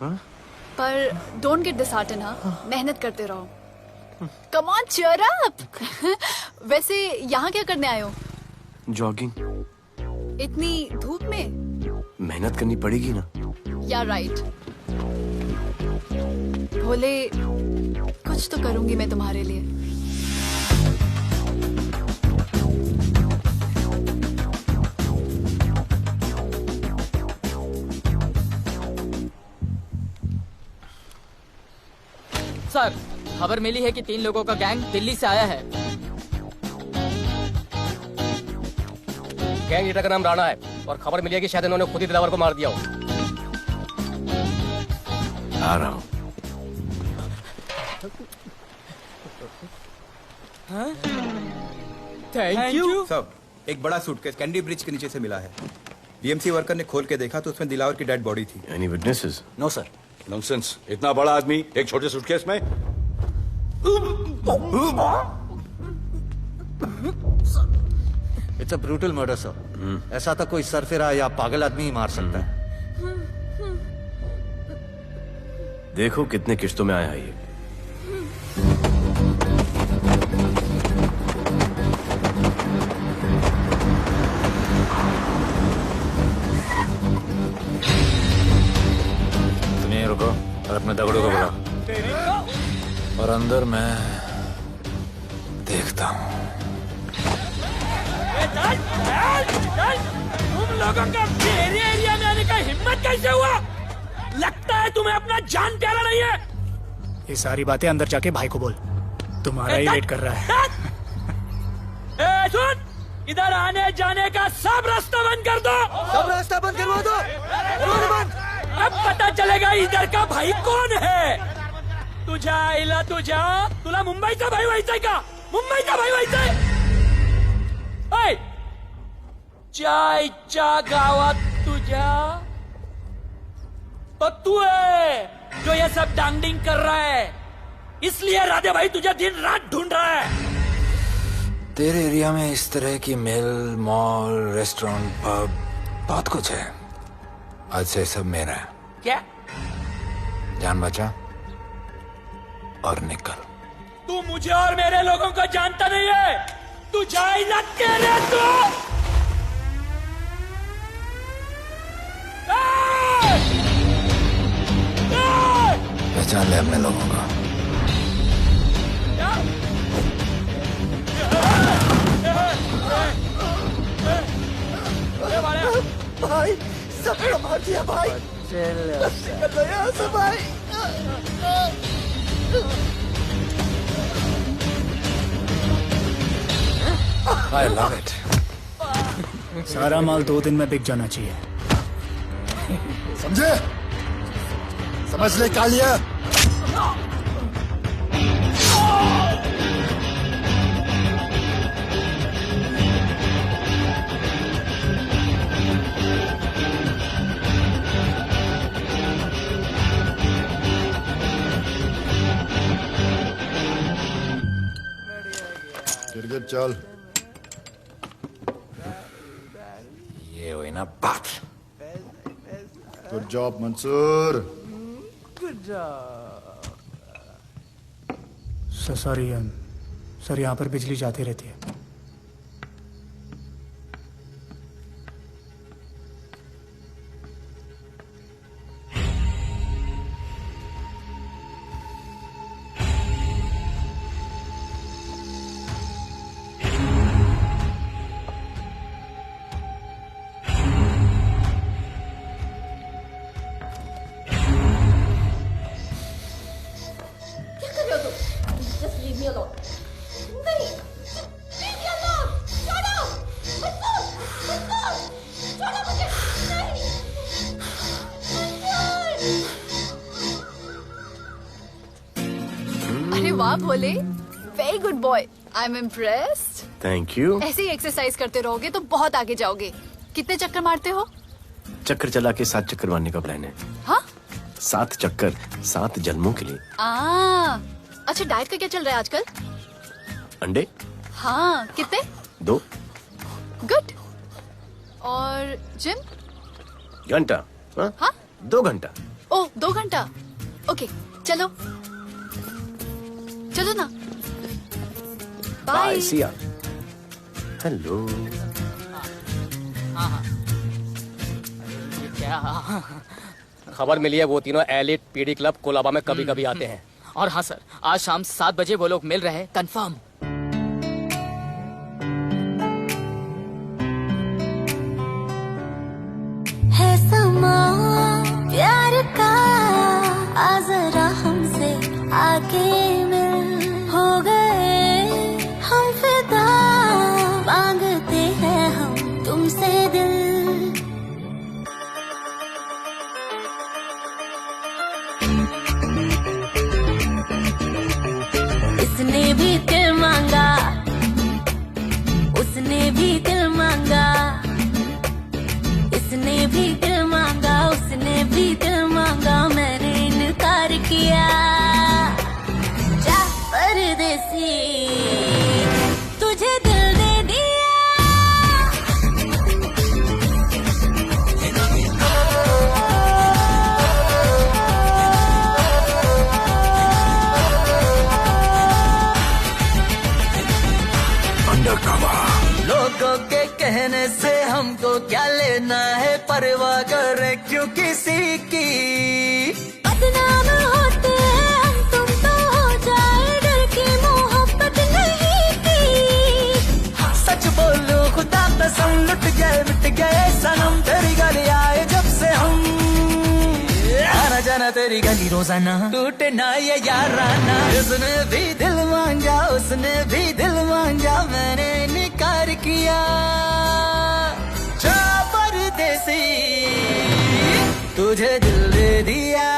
पर डोंट गेट डिसहार्टन, हाँ, मेहनत करते रहो। Come on cheer up. वैसे यहाँ क्या करने आए हो? जॉगिंग। इतनी धूप में? मेहनत करनी पड़ेगी ना। या राइट। भोले कुछ तो करूंगी मैं तुम्हारे लिए। सर, खबर मिली है कि 3 लोगों का गैंग दिल्ली से आया है। गैंग लीडर का नाम राणा है और खबर मिली है कि शायद इन्होंने खुद ही दिलावर को मार दिया हो। आ रहा हूँ। Thank you. सब एक बड़ा सूटकेस कैंडी ब्रिज के नीचे से मिला है। बीएमसी वर्कर ने खोल के देखा तो उसमें दिलावर की डेड बॉडी थी। Any witnesses? No sir. Nonsense, इतना बड़ा आदमी एक छोटे सूटकेस में। It's a brutal murder sir. ऐसा तो कोई सरफिरा या पागल आदमी ही मार सकता है। देखो कितने किश्तों में आया है ये। तुम यहीं रुको और अपने दगड़ों को बुलाओ, और अंदर मैं देखता हूँ। तुम लोगों का मेरे एरिया में आने का हिम्मत कैसे हुआ? लगता है तुम्हें अपना जान प्यारा नहीं है। ये सारी बातें अंदर जाके भाई को बोल, तुम्हारा ही वेट कर रहा है। ए सुन, इधर आने जाने का सब रास्ता बंद कर दो। सब रास्ता बंद करवा दो। चलेगा इधर का भाई कौन है? तुझ्या आईला तुझ्या, तुला मुंबईचा भाई व्हायचंय का? मुंबईचा भाई व्हायचंय? ऐ, चायच्या गावात तुझ्या तो तू है जो ये सब डांगडिंग कर रहा है, इसलिए राधे भाई तुझे दिन रात ढूंढ रहा है। तेरे एरिया में इस तरह की मिल, मॉल, रेस्टोरेंट, पब बहुत कुछ है। आज से सब मेरा है। क्या? जान बचा और निकल। तू मुझे और मेरे लोगों को जानता नहीं है। तू जाएगा तेरे तू। पहचान ले अपने लोगों को। भाई सबको मार दिया भाई। निकल लो यहाँ से भाई। I love it. सारा माल 2 दिन में बिक जाना चाहिए। समझे? समझ ले कालिया। गिरगिट चल। ये हुई ना बात। Good job Mansoor. Sorry sir, यहाँ पर बिजली जाती रहती है। अरे वाह Bhole, very good boy, I am impressed. Thank you. ऐसे ही एक्सरसाइज करते रहोगे तो बहुत आगे जाओगे। कितने चक्कर मारते हो? चक्कर चला के 7 चक्कर मारने का प्लान है। हाँ? 7 चक्कर 7 जन्मों के लिए। अच्छा, डाइट का क्या चल रहा है आजकल? अंडे? हाँ, कितने? 2 गुड। और जिम? घंटा। हाँ? 2 घंटा। ओह, 2 घंटा। ओके, चलो चलो ना। बाय, सी या। हेलो। क्या खबर मिली है? वो तीनों एलिट पीडी क्लब कोलाबा में कभी कभी आते हैं। और हाँ सर, आज शाम 7 बजे वो लोग मिल रहे हैं, कंफर्म। है समा प्यार का, आ जरा हमसे आके मिल, हो गए हम फिदा, मांगते हैं हम तुमसे दिल। इसने भी दिल मांगा, उसने भी दिल मांगा, इसने भी दिल मांगा, उसने भी दिल मांगा, मैंने इनकार किया। जा परदेसी, तुझे दिल दे दिया। लोगों के कहने से हमको क्या लेना है, परवाह करे क्यों किसी की। बदनाम होते हैं हम, तुम तो हो जाए, डर की मोहब्बत नहीं की। सच बोलो खुदा कसम, लुट गए मिट गए सनम, तेरी गली आए जब से हम। आना जाना तेरी गली रोजाना, टूटे ना ये याराना। उसने भी दिल मांगा, उसने भी दिल मांगा, मैंने इनकार किया। जा परदेसी, तुझे दिल दे दिया।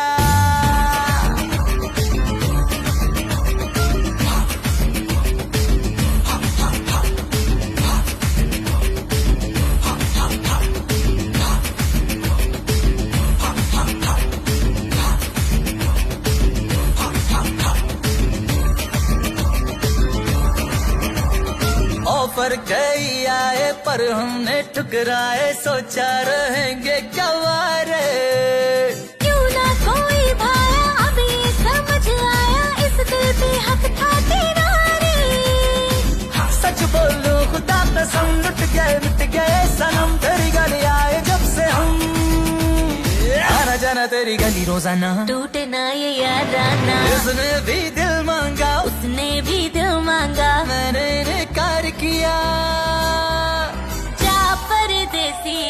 ऑफर कई आए पर हमने ठुकराए, सोचा रहेंगे क्या वारे। क्यों ना कोई भाया, अब ये समझ आया, इस दिल पे हक था तेरा रे। सच बोलो खुदा कसम, लुट गए मिट गए सनम, तेरी गली आए जब से हम। आना जाना तेरी गली रोजाना, टूटे ना ये याराना। उसने भी दिल मांगा, उसने भी दिल मांगा, मैंने इनकार किया। जा परदेसी,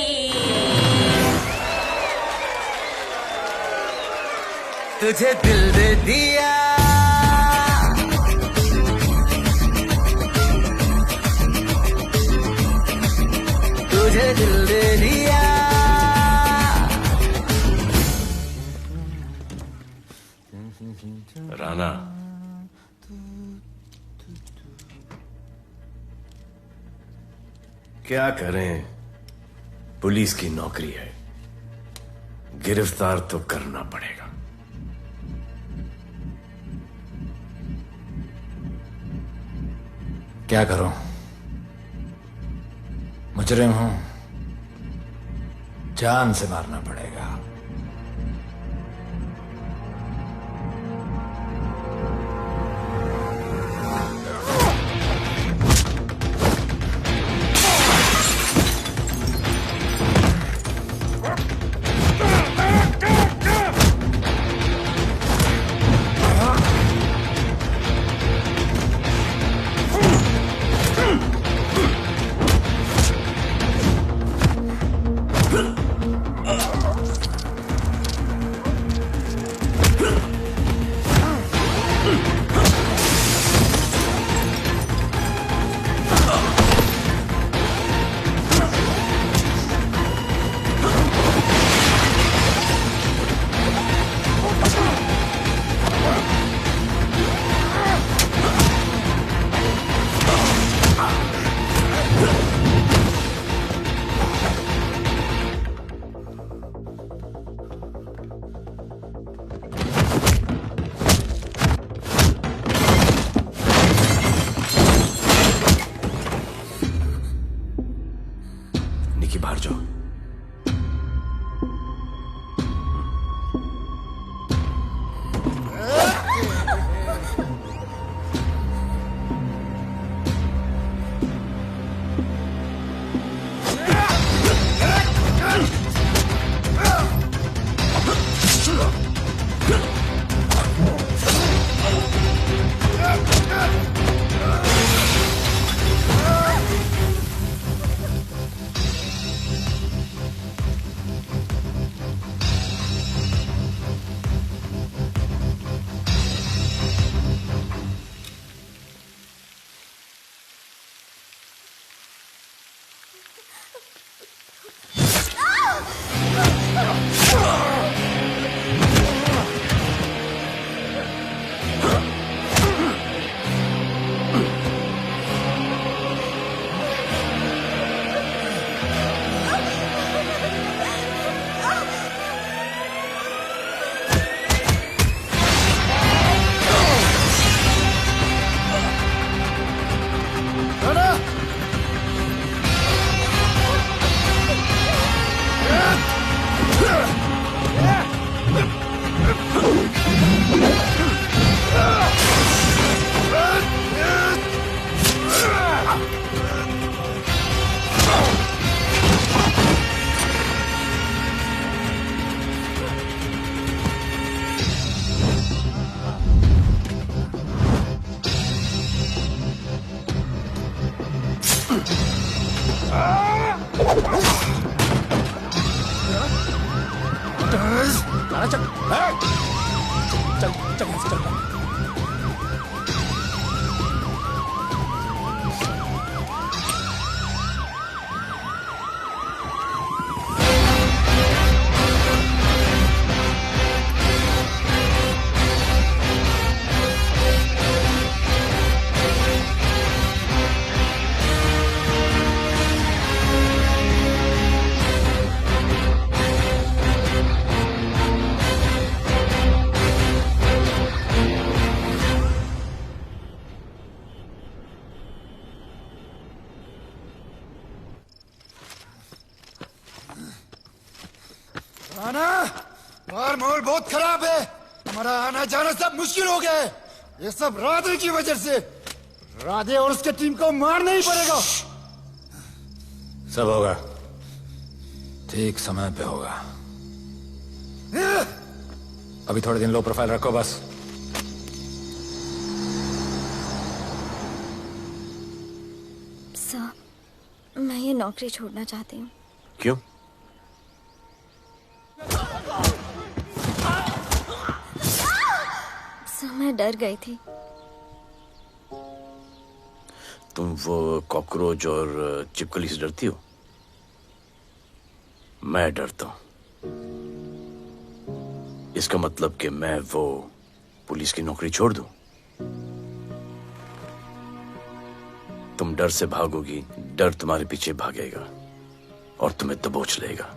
तुझे दिल दे दिया। तुझे दिल दे दिया। राना, क्या करें, पुलिस की नौकरी है, गिरफ्तार तो करना पड़ेगा। क्या करूं, मुजरिम हूं, जान से मारना पड़ेगा। निकी बाहर जाओ। राना, बाहर माहौल बहुत खराब है। हमारा आना जाना सब मुश्किल हो गया है। ये सब राधे की वजह से। राधे और उसके टीम को मारना ही पड़ेगा। सब होगा, ठीक समय पे होगा। अभी थोड़े दिन लो प्रोफाइल रखो बस। सर, मैं ये नौकरी छोड़ना चाहती हूँ। क्यों? सर, मैं डर गई थी। तुम वो कॉकरोच और चिपकली से डरती हो? मैं डरता हूं। इसका मतलब कि मैं वो पुलिस की नौकरी छोड़ दूं? तुम डर से भागोगी, डर तुम्हारे पीछे भागेगा और तुम्हें दबोच लेगा।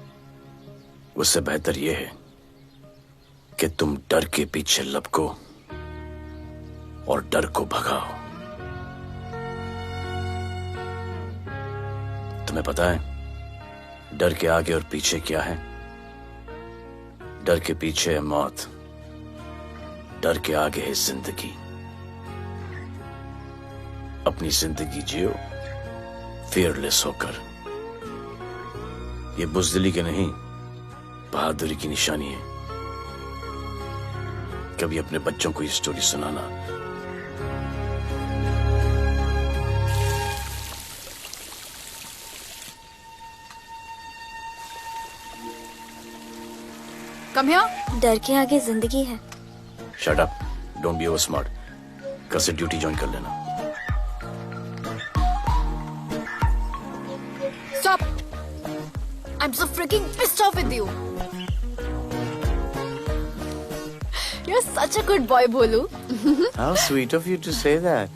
उससे बेहतर यह है कि तुम डर के पीछे लपको और डर को भगाओ। तुम्हें पता है डर के आगे और पीछे क्या है? डर के पीछे है मौत, डर के आगे है जिंदगी। अपनी जिंदगी जियो फियरलेस होकर। ये बुज़दिली के नहीं, बहादुरी की निशानी है। कभी अपने बच्चों को ये स्टोरी सुनाना। Come here. डर के आगे जिंदगी है। Shut up, don't be over smart. कल से ड्यूटी ज्वाइन कर लेना। Stop! I'm so freaking pissed off with you. You're such a good boy, Bholu. How sweet of you to say that.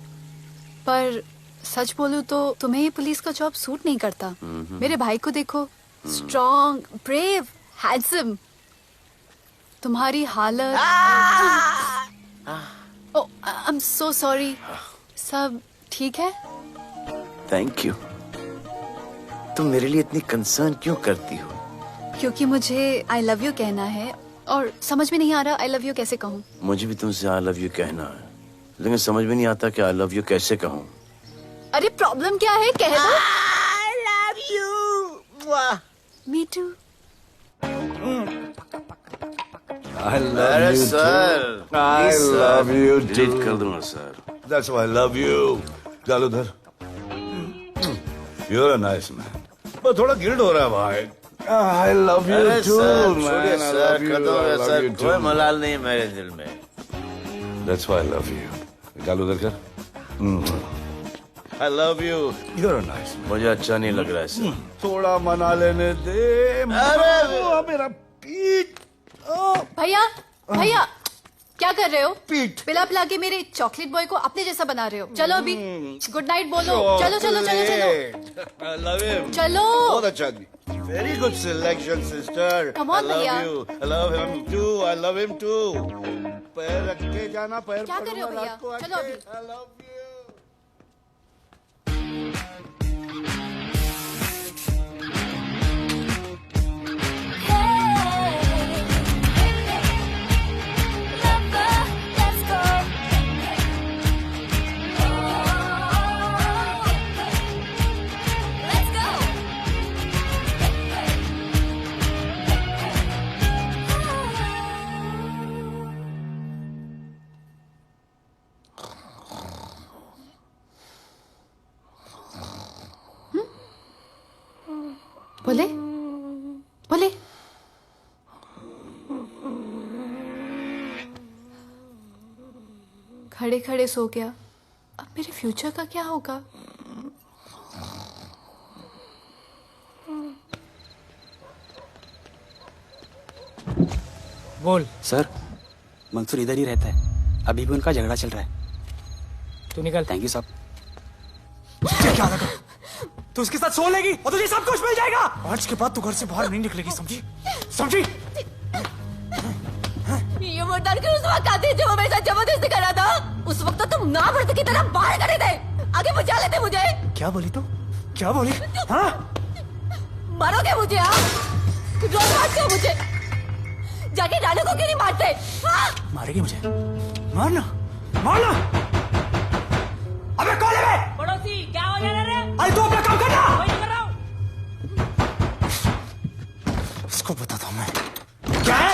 पर सच बोलूं तो तुम्हें ये पुलिस का जॉब सूट नहीं करता। मेरे भाई को देखो, स्ट्रॉन्ग, ब्रेव, हैंडसम। तुम्हारी हालत। ओह, आई एम सो सॉरी। सब ठीक है? Thank you. तुम मेरे लिए इतनी कंसर्न क्यों करती हो? क्योंकि मुझे आई लव यू कहना है और समझ में नहीं आ रहा आई लव यू कैसे कहूँ। मुझे भी तुमसे आई लव यू कहना है, लेकिन समझ में नहीं आता कि आई लव यू कैसे कहूँ। अरे प्रॉब्लम क्या है, कह दो। I love you. Me too. I love अरे you sir, too. I love you too. Delete कर दूंगा sir. That's why I love you. चल उधर। You're a nice man. पर थोड़ा गिल्ड हो रहा है भाई। I love you अरे too, सर, man. छोड़िए I sir, love you. Kadam I है love सर, you कोई too. मलाल नहीं है मेरे दिल में। That's why I love you. चल उधर कर। I love you. You're a nice man. मुझे अच्छा नहीं लग रहा है सर। थोड़ा मना लेने दे। अरे मेरा पीठ। भैया, भैया, क्या कर रहे हो? पिला पिला के मेरे चॉकलेट बॉय को अपने जैसा बना रहे हो। चलो अभी गुड नाइट बोलो। चलो चलो चलो चलो। I love him. चलो। बहुत अच्छा आदमी। Very good selection, sister. Come on, I love भैया। you. I love him too. I love him too. पैर रख के जाना, पैर क्या कर रहे हो पकड़ना, भैया? रात को चलो आके। अभी। I love you. बोले बोले। खड़े खड़े सो गया। अब मेरे फ्यूचर का क्या होगा? बोल। सर, मंसूर इधर ही रहता है। अभी भी उनका झगड़ा चल रहा है। तू निकल। थैंक यू साहब। क्या लगा? तू उसके साथ सो लेगी और तुझे सब कुछ मिल जाएगा। आज के बाद तू घर से बाहर नहीं निकलेगी, समझी? समझी? ये वो डर के उस वक्त आते जो वो मेरे साथ जबरदस्ती कर रहा था। उस वक्त तो तुम ना मर्द की तरह बाहर खड़े थे, आगे बचा लेते मुझे। क्या बोली तू? क्या बोली? हाँ? मारोगे मुझे? आप रोज मारते हो मुझे। जाके राना को क्यों नहीं मारते? हाँ? मारेगी मुझे? मारना, मारना। अबे कौन है बे? पड़ोसी क्या हो गया रे? अरे तू अपना काम करना। वही कर रहा हूँ। इसको बताता हूँ मैं। क्या है?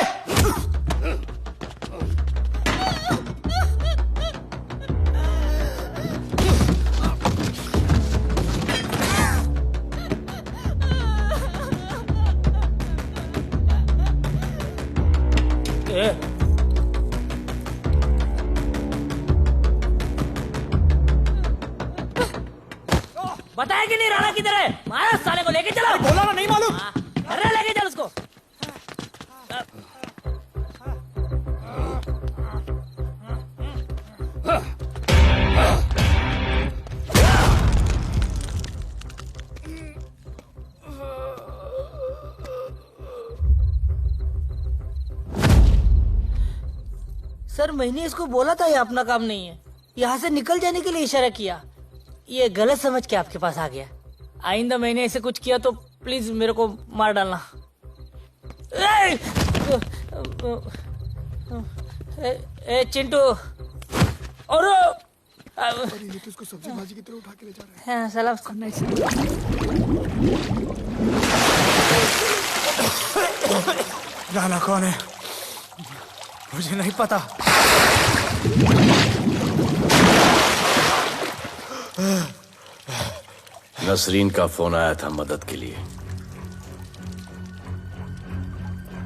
बताया कि नहीं राणा किधर है? मारा साले को लेके चलो। बोला ना नहीं मालूम। अरे लेके चल उसको। सर मैंने इसको बोला था ये अपना काम नहीं है, यहाँ से निकल जाने के लिए इशारा किया, ये गलत समझ के आपके पास आ गया। आइंदा मैंने ऐसे कुछ किया तो प्लीज मेरे को मार डालना। ए चिंटू और इसको सब्जी भाजी की तरह उठा के ले जा रहा है। हाँ, सलाम करना राणा कौन है मुझे नहीं पता। नसरीन का फोन आया था मदद के लिए।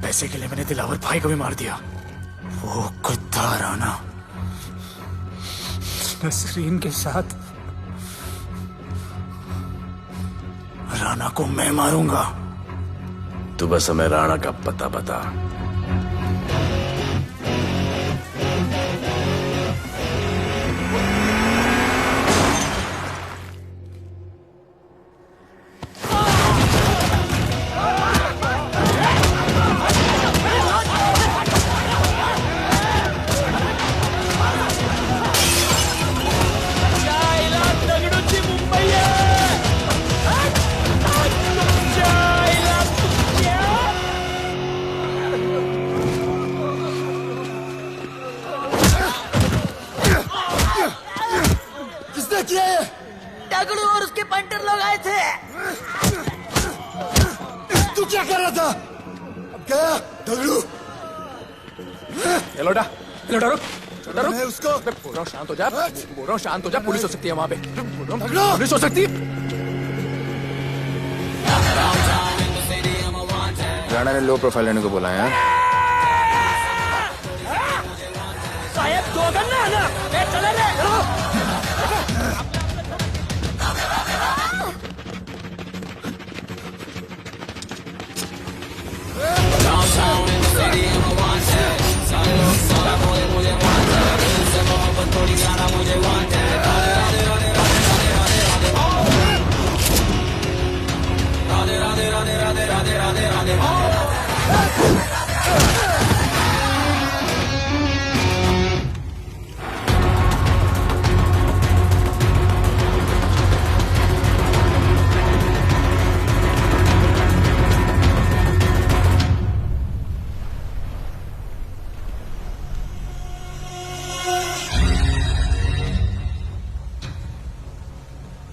पैसे के लिए मैंने दिलावर भाई को भी मार दिया। वो कुत्ता राणा नसरीन के साथ, राणा को मैं मारूंगा। तू बस हमें राणा का पता बता। दगड़ू और उसके पंटर लोग आए थे। तू क्या कर रहा था? अब गया दगड़ू। लोटा लोटा रुक रुक उसको। बोल रहा हूँ शांत हो जा, बोल रहा हूँ शांत हो जा। पुलिस हो सकती है वहाँ पे, पुलिस हो सकती है। राणा ने लो प्रोफाइल लेने को बोला है। साहब दो गन्ना है ना, चले रे।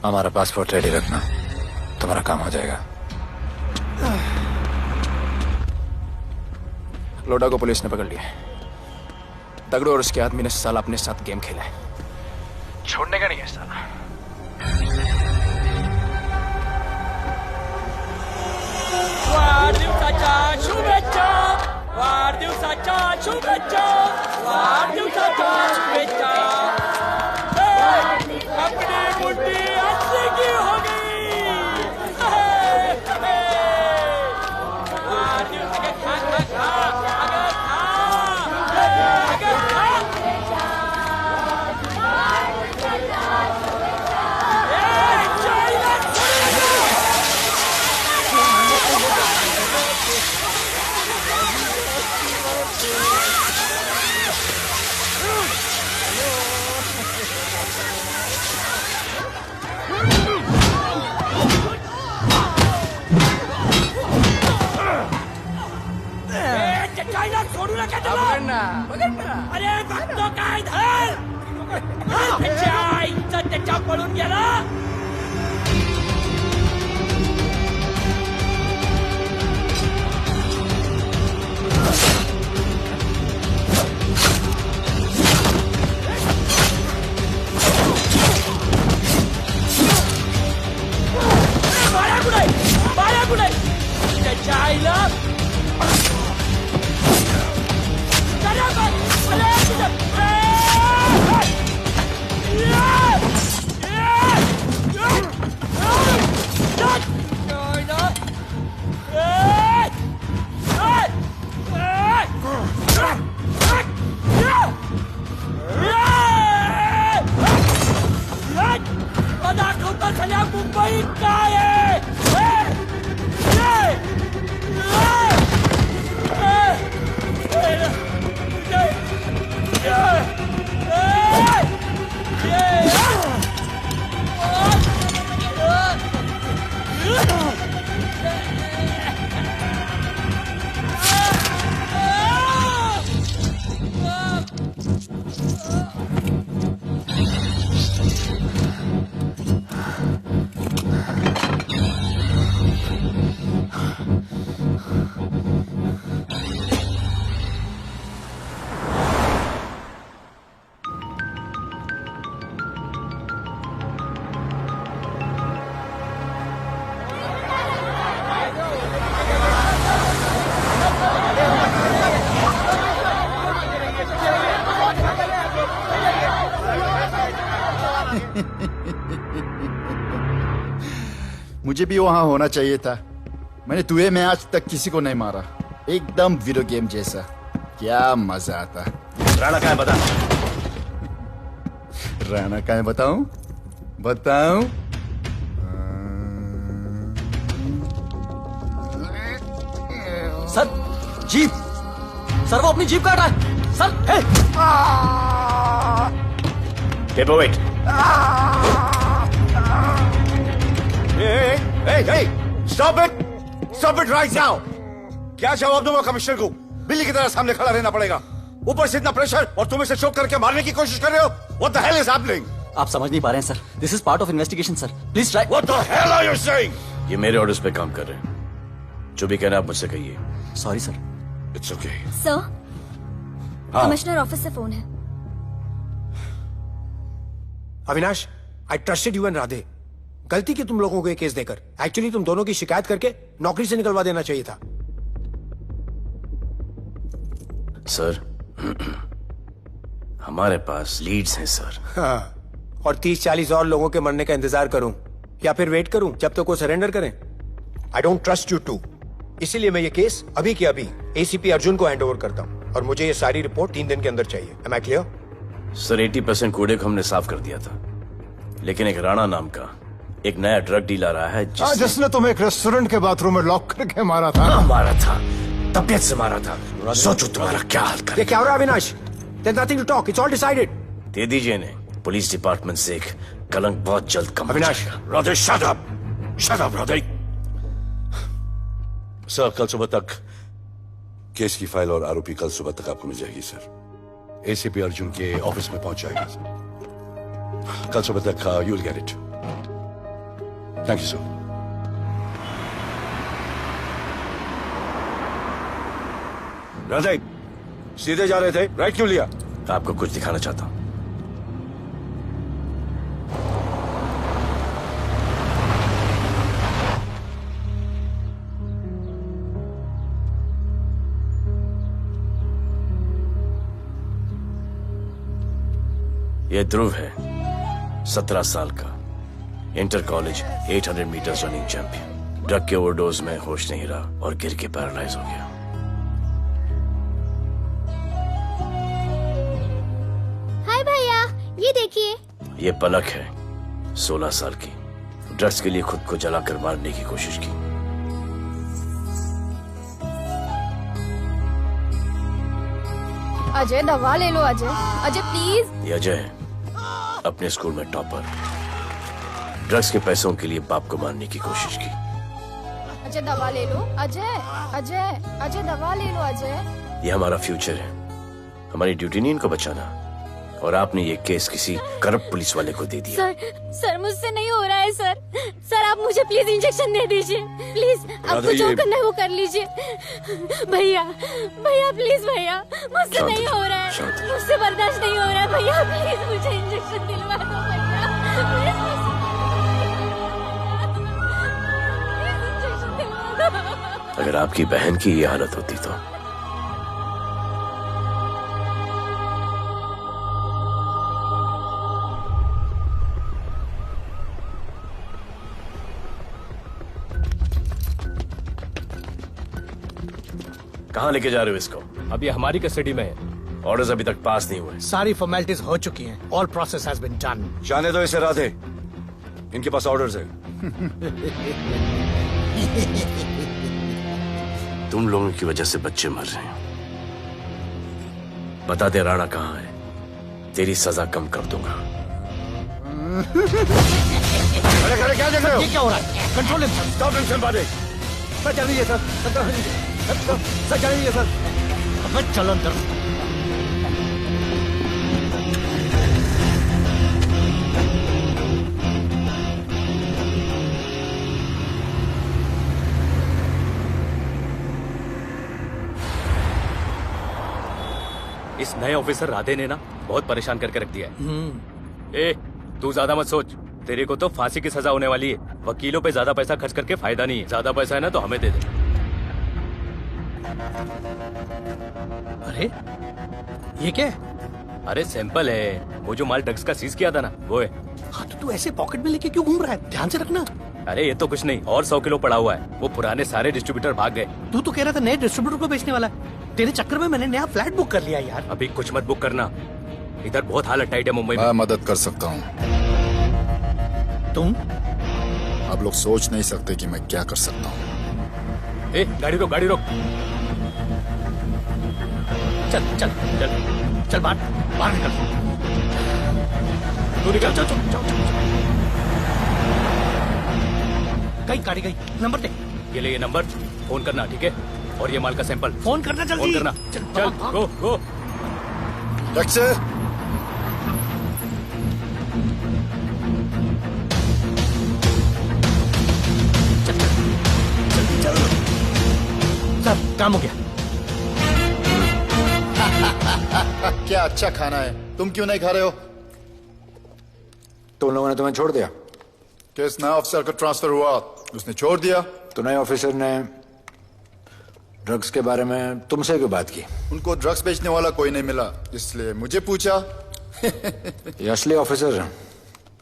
हमारा पासपोर्ट रेडी रखना, तुम्हारा काम हो जाएगा। लोडा को पुलिस ने पकड़ लिया। दगड़ू और उसके आदमी ने साला अपने साथ गेम खेला है, छोड़ने का नहीं है साला। वाढदिवसाच्या शुभेच्छा, वाढदिवसाच्या शुभेच्छा, वाढदिवसाच्या शुभेच्छा। अपनी मुट्ठी अच्छी की हो गई। चाइना छोड़ू ना कहते अरे भक्तों का इधर त्याच्या पळून गेला बाया कुठे त्याच्या आईला दाखवता सगळ्या मुंबई काय मुझे भी वहां होना चाहिए था। मैंने दुए में आज तक किसी को नहीं मारा। एकदम वीडियो गेम जैसा। क्या मजा आता। राणा कहाँ है बता। राणा कहाँ है बताऊं? बताऊं? सर जीप सर वो अपनी जीप काट रहा है सर। टेबो wait. Hey, stop it right now! क्या जवाब दूंगा कमिश्नर को? बिल्ली की तरह सामने खड़ा रहना पड़ेगा। ऊपर से इतना प्रेशर और तुम इसे चोक करके मारने की कोशिश कर रहे हो? What the hell is happening? आप समझ नहीं पा रहे हैं sir. This is part of investigation sir. Please try. What the hell are you saying? ये मेरे ऑर्डर्स पे काम कर रहे हैं। जो भी कहना आप मुझसे कहिए। Sorry sir. It's okay. Sir हाँ। कमिश्नर ऑफिस से फोन है। Avinash, I trusted you and Radhe. गलती की तुम लोगों को ये केस देकर। एक्चुअली तुम दोनों की शिकायत करके नौकरी से निकलवा देना चाहिए था। सर हमारे पास लीड्स हैं सर। हाँ, और 30-40 और लोगों के मरने का इंतजार करूं या फिर वेट करूं जब तक वो सरेंडर करें? I don't trust you too. इसीलिए मैं ये केस अभी के अभी एसीपी अर्जुन को हैंड ओवर करता हूं और मुझे ये सारी रिपोर्ट 3 दिन के अंदर चाहिए। M I clear? सर 80% कूड़े को हमने साफ कर दिया था, लेकिन एक राणा नाम का एक नया ड्रग डीलर आया है जिसने तुम्हें एक रेस्टोरेंट के बाथरूम में लॉक करके मारा था। मारा था, तबीयत से मारा था। सोचो तुम्हारा क्या हाल कर। ये क्या हो रहा है Avinash? There's nothing to talk. It's all decided. दे दीजिए इन्हें। पुलिस डिपार्टमेंट से एक कलंक बहुत जल्द कम। Avinash, Radhe shut up Radhe. Sir कल सुबह तक केस की फाइल और आरोपी कल सुबह तक आपको मिल जाएगी सर। एसीपी अर्जुन के ऑफिस में पहुंच जाएगी। कल सुबह तक you will get it. Thank you sir. Radhe सीधे जा रहे थे, राइट क्यों लिया? आपको कुछ दिखाना चाहता हूं। ये ध्रुव है, 17 साल का, inter college 800 metres running champion. Drug के ओवरडोज में होश नहीं रहा और गिर के पैरालाइज हो गया। हाय भैया, ये देखिए। ये पलक है, 16 साल की, ड्रग्स के लिए खुद को जलाकर मारने की कोशिश की। अजय दवा ले लो। अजय प्लीज। ये अजय है, अपने स्कूल में टॉपर। ड्रग्स के पैसों के लिए बाप को मारने की कोशिश की। अजय दवा ले लो। अजय दवा ले लो। अजय ये हमारा फ्यूचर है, हमारी ड्यूटी नहीं इनको बचाना। और आपने ये केस किसी करप्ट पुलिस वाले को दे दिया। सर मुझसे नहीं हो रहा है सर। सर आप मुझे प्लीज इंजेक्शन दे दीजिए प्लीज। आपको जो करना है वो कर लीजिए। भैया भैया प्लीज भैया, मुझसे नहीं हो रहा है, मुझसे बर्दाश्त नहीं हो रहा है भैया, प्लीज मुझे इंजेक्शन दिलवा दो भैया, इंजेक्शन दिलवा दो। अगर आपकी बहन की ये हालत होती तो कहाँ लेके जा रहे हो इसको? अभी हमारी कस्टडी में है। ऑर्डर्स अभी तक पास नहीं हुए। सारी फॉर्मेलिटीज हो चुकी हैं। All process has been done. जाने दो इसे राधे, इनके पास ऑर्डर्स है। तुम लोगों की वजह से बच्चे मर रहे हैं। बता दे राणा कहाँ है, तेरी सजा कम कर दूंगा। अरे खड़े क्या देख रहे हो? ये क्या हो रहा है? कंट्रोल स्टॉप टेंशन बादे। सर चल लीजिए सर, सर चल लीजिए सर। अब चलो अंदर। इस नए ऑफिसर राधे ने ना बहुत परेशान करके रख दिया है। ए, तू ज्यादा मत सोच, तेरे को तो फांसी की सजा होने वाली है। वकीलों पे ज्यादा पैसा खर्च करके फायदा नहीं है। ज्यादा पैसा है ना तो हमें दे दे। अरे ये क्या है? अरे सैंपल है, वो जो माल ड्रग्स का सीज किया था ना वो है। हाँ तो तू ऐसे पॉकेट में लेके क्यों घूम रहा है? ध्यान से रखना। अरे ये तो कुछ नहीं, और 100 किलो पड़ा हुआ है। वो पुराने सारे डिस्ट्रीब्यूटर भाग गए। तू तो कह रहा था नए डिस्ट्रीब्यूटर को बेचने वाला है। तेरे चक्कर में मैंने नया फ्लैट बुक कर लिया यार। अभी कुछ मत बुक करना, इधर बहुत हालत टाइट है मुंबई में। मैं मदद कर सकता हूँ। तुम? आप लोग सोच नहीं सकते कि मैं क्या कर सकता हूँ। ए, गाड़ी रोक, गाड़ी रोक। चल चल चल चल बाहर निकल। तू निकल। चल चल चल। गाड़ी गई, नंबर दे। ये ले ये नंबर, फोन करना ठीक है? और ये माल का सैंपल फोन करना जल्दी। फोन करना। चल गो गो। सर काम हो गया। क्या अच्छा खाना है, तुम क्यों नहीं खा रहे हो? तुम लोगों ने तुम्हें छोड़ दिया? किस नए ऑफिसर का ट्रांसफर हुआ उसने छोड़ दिया? तो नए ऑफिसर ने ड्रग्स के बारे में तुमसे क्यों बात की? उनको ड्रग्स बेचने वाला कोई नहीं मिला, इसलिए मुझे पूछा। ये असली ऑफिसर है?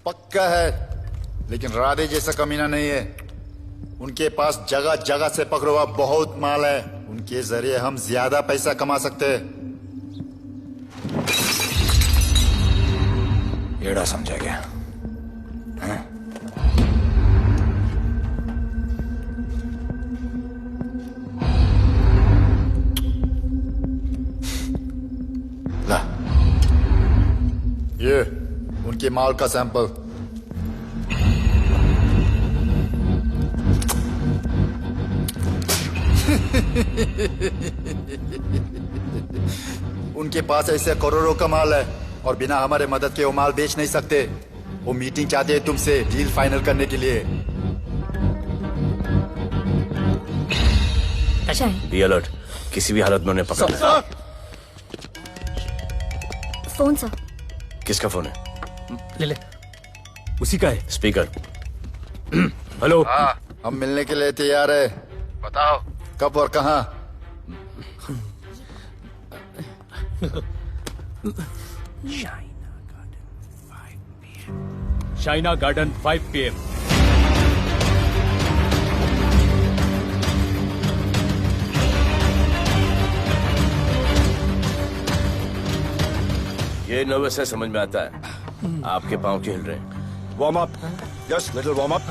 पक्का है, लेकिन राधे जैसा कमीना नहीं है। उनके पास जगह जगह से पकड़ा हुआ बहुत माल है, उनके जरिए हम ज्यादा पैसा कमा सकते हैं। एड़ा समझा गया? ला, ये उनके माल का सैंपल। उनके पास ऐसे करोड़ों का माल है और बिना हमारे मदद के वो माल बेच नहीं सकते। वो मीटिंग चाहते हैं तुमसे डील फाइनल करने के लिए। बी अलर्ट, किसी भी हालत में उन्हें पकड़ना है। Phone sir. किसका फोन है? ले ले। उसी का है। स्पीकर। हेलो। हाँ, हम मिलने के लिए तैयार है। बताओ कब और कहाँ? Shaina garden 5 PM। ये नर्वस है, समझ में आता है। आपके पांव क्यों हिल रहे हैं? Warm up, just little warm up.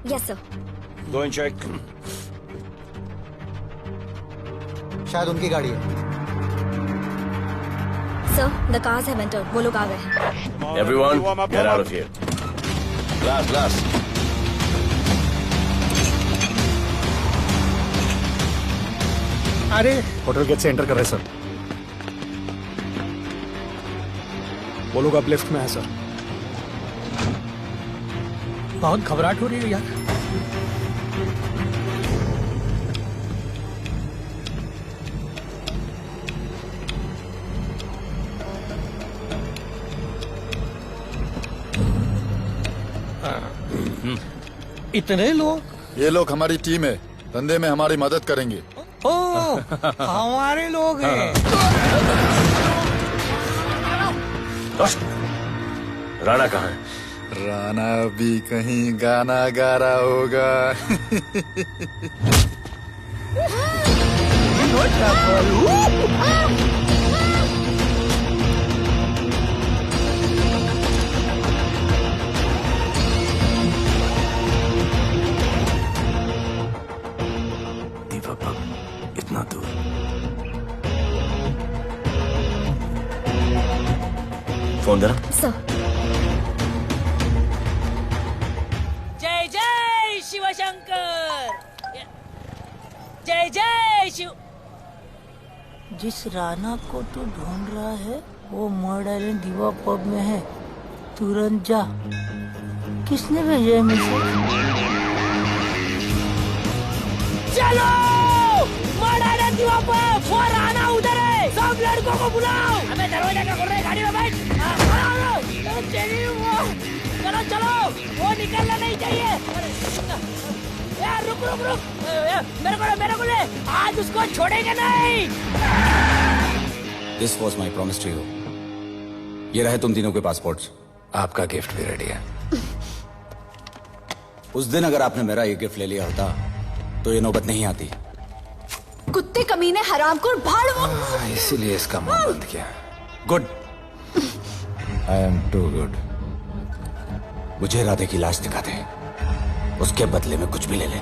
Yes sir. Go and check. शायद उनकी गाड़ी है। Sir the cars have entered, वो लोग आ गए हैं। Everyone, get out of here. Glass glass. अरे होटल गेट से एंटर कर रहे हैं सर। वो लोग अब लेफ्ट में है सर। बहुत घबराहट हो रही है यार। इतने लोग? ये लोग हमारी टीम है, धंधे में हमारी मदद करेंगे। ओ, हमारे लोग हैं। राणा कहाँ है? राणा भी कहीं गाना गा रहा होगा। इतना दूर। फोन देना। जय जय शिवशंकर, जय जय शिव। जिस राणा को तू ढूंढ रहा है वो मर्डर आइलैंड दीवा पब में है, तुरंत जा। किसने भेजा है मैसेज? चलो मर्डर दीवा पब, वो राणा उधर है, सब लड़कों को बुलाओ। हमें दरवाजा क्या खोल रहे, गाड़ी में बैठ। चलो चलो, वो निकलना नहीं चाहिए। यार रुक रुक रुक, मेरे को ले, आज उसको छोड़ेंगे नहीं। This was my promise to you. ये रहे तुम तीनों के पासपोर्ट्स। आपका गिफ्ट भी रेडी है। उस दिन अगर आपने मेरा ये गिफ्ट ले लिया होता तो ये नौबत नहीं आती। कुत्ते कमीने हरामखोर भाड़। इसीलिए इसका मुंह बंद किया। Good. I am too good. मुझे राधे की लाश दिखा दे, उसके बदले में कुछ भी ले ले।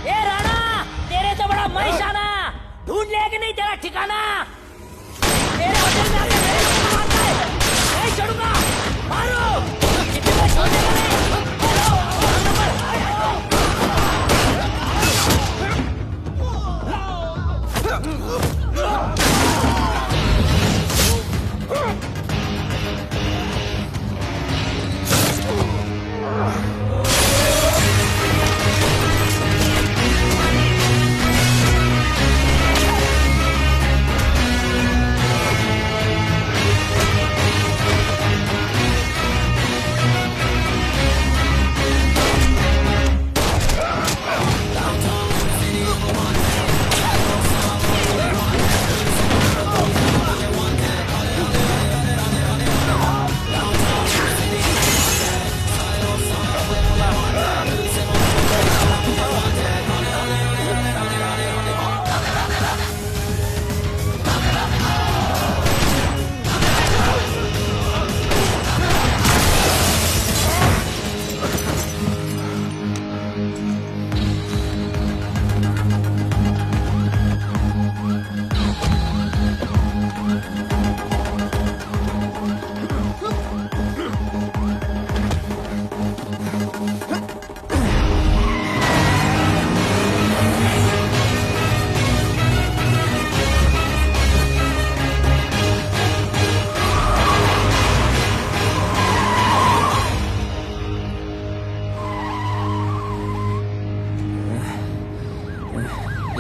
ए राणा, तेरे तो बड़ा मैशाना, ढूंढ लिया कि नहीं तेरा ठिकाना? तेरे होटल में आके मेरे को मारता है, नहीं छोड़ूंगा, मारो। कितने में छोड़ेगा नहीं?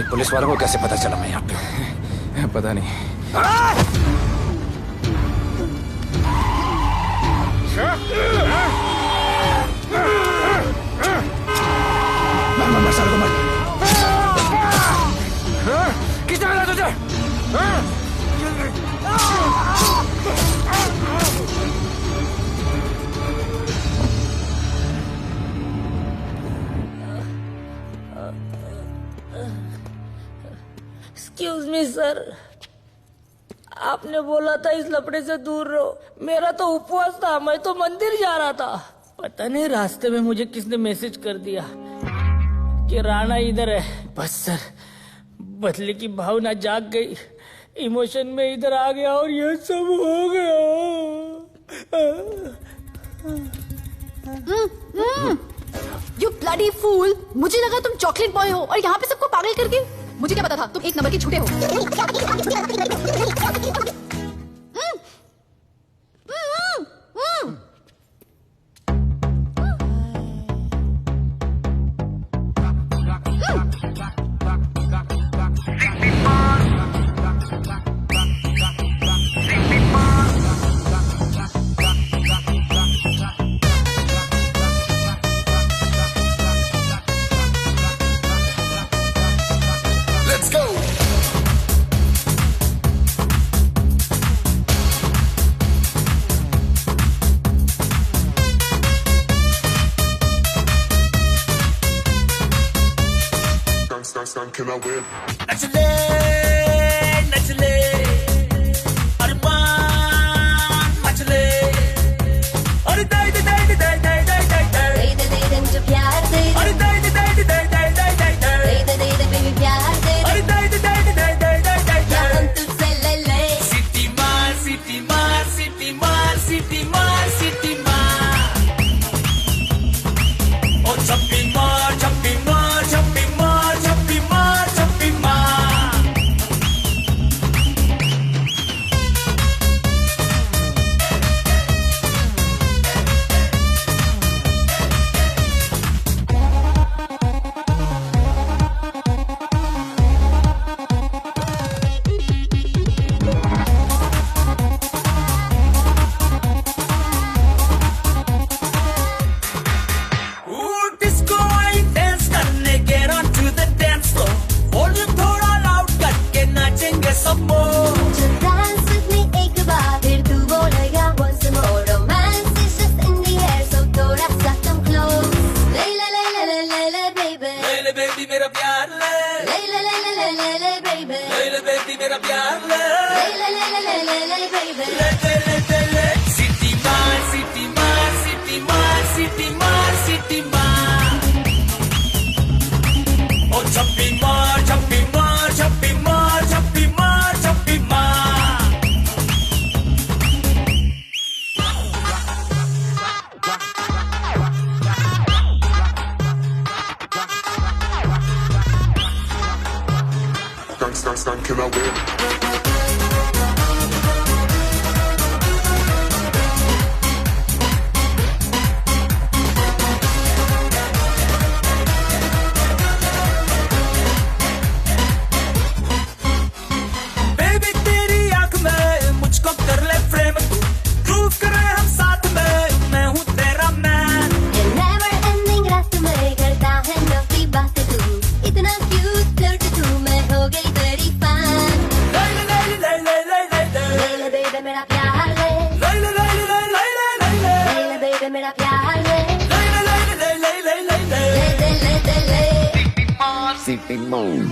पुलिस वालों को कैसे पता चला मैं यहाँ पे? पता नहीं। किसने मिला तुझे? एक्सक्यूज मी सर, आपने बोला था इस लफड़े से दूर रहो। मेरा तो उपवास था, मैं तो मंदिर जा रहा था। पता नहीं रास्ते में मुझे किसने मैसेज कर दिया कि राणा इधर है। बस सर, बदले की भावना जाग गई, इमोशन में इधर आ गया और ये सब हो गया। You bloody fool! मुझे लगा तुम चॉकलेट बॉय हो और यहाँ पे सबको पागल करके। मुझे क्या पता था तुम एक नंबर के झूठे हो। Can I win? नचले नचले अरमान मचले अरे दाई दे दाई दे दाई दाई दाई दाई दाई दे दे मुझे प्यार दे अरे दाई दे दाई दे दाई दाई दाई दाई दाई दे बेबी प्यार दे अरे दाई दे दाई दे दाई दाई दाई दाई क्या हम तुझसे ले ले सिटी मार सिटी मार सिटी मार सिटी मार सिटी मार ओ छप्पी मार छप्पी मार छप्पी मार छप्पी मार छप्पी मार डिस्को आई डांस करने get on to the dance floor volume थोड़ा लाउड करके नाचेंगे सब मोर जो dance with me एक बार फिर तू बोलेगा once more romance is just in the air so थोड़ा सा come close ले ले ले ले ले ले ले baby ले ले बेबी मेरा प्यार ले ले ले ले ले ले ले ले baby ले ले बेबी मेरा प्यार ले ले ले ले ले ले ले ले baby ले ले ले ले ले सिटी मार सिटी मार सिटी मार सिटी मार सिटी मार ओ छप्पी मार छप्पी मार छप्पी मार छप्पी मार छप्पी मार Can I win? बेबी तेरी आंख में मुझको कर ले फ्रेम तू प्रूव करे हम साथ में मैं हूँ तेरा मैन ये never ending रात में करता है नफी बात तू इतना cute फ्लर्ट तू मैं हो गई तेरी fan ले ले ले ले ले ले ले ले ले ले baby मेरा प्यार ले ले ले ले ले ले ले ले ले ले ले baby मेरा प्यार ले ले ले ले ले ले ले ले ले ले ले ले ले City Mall.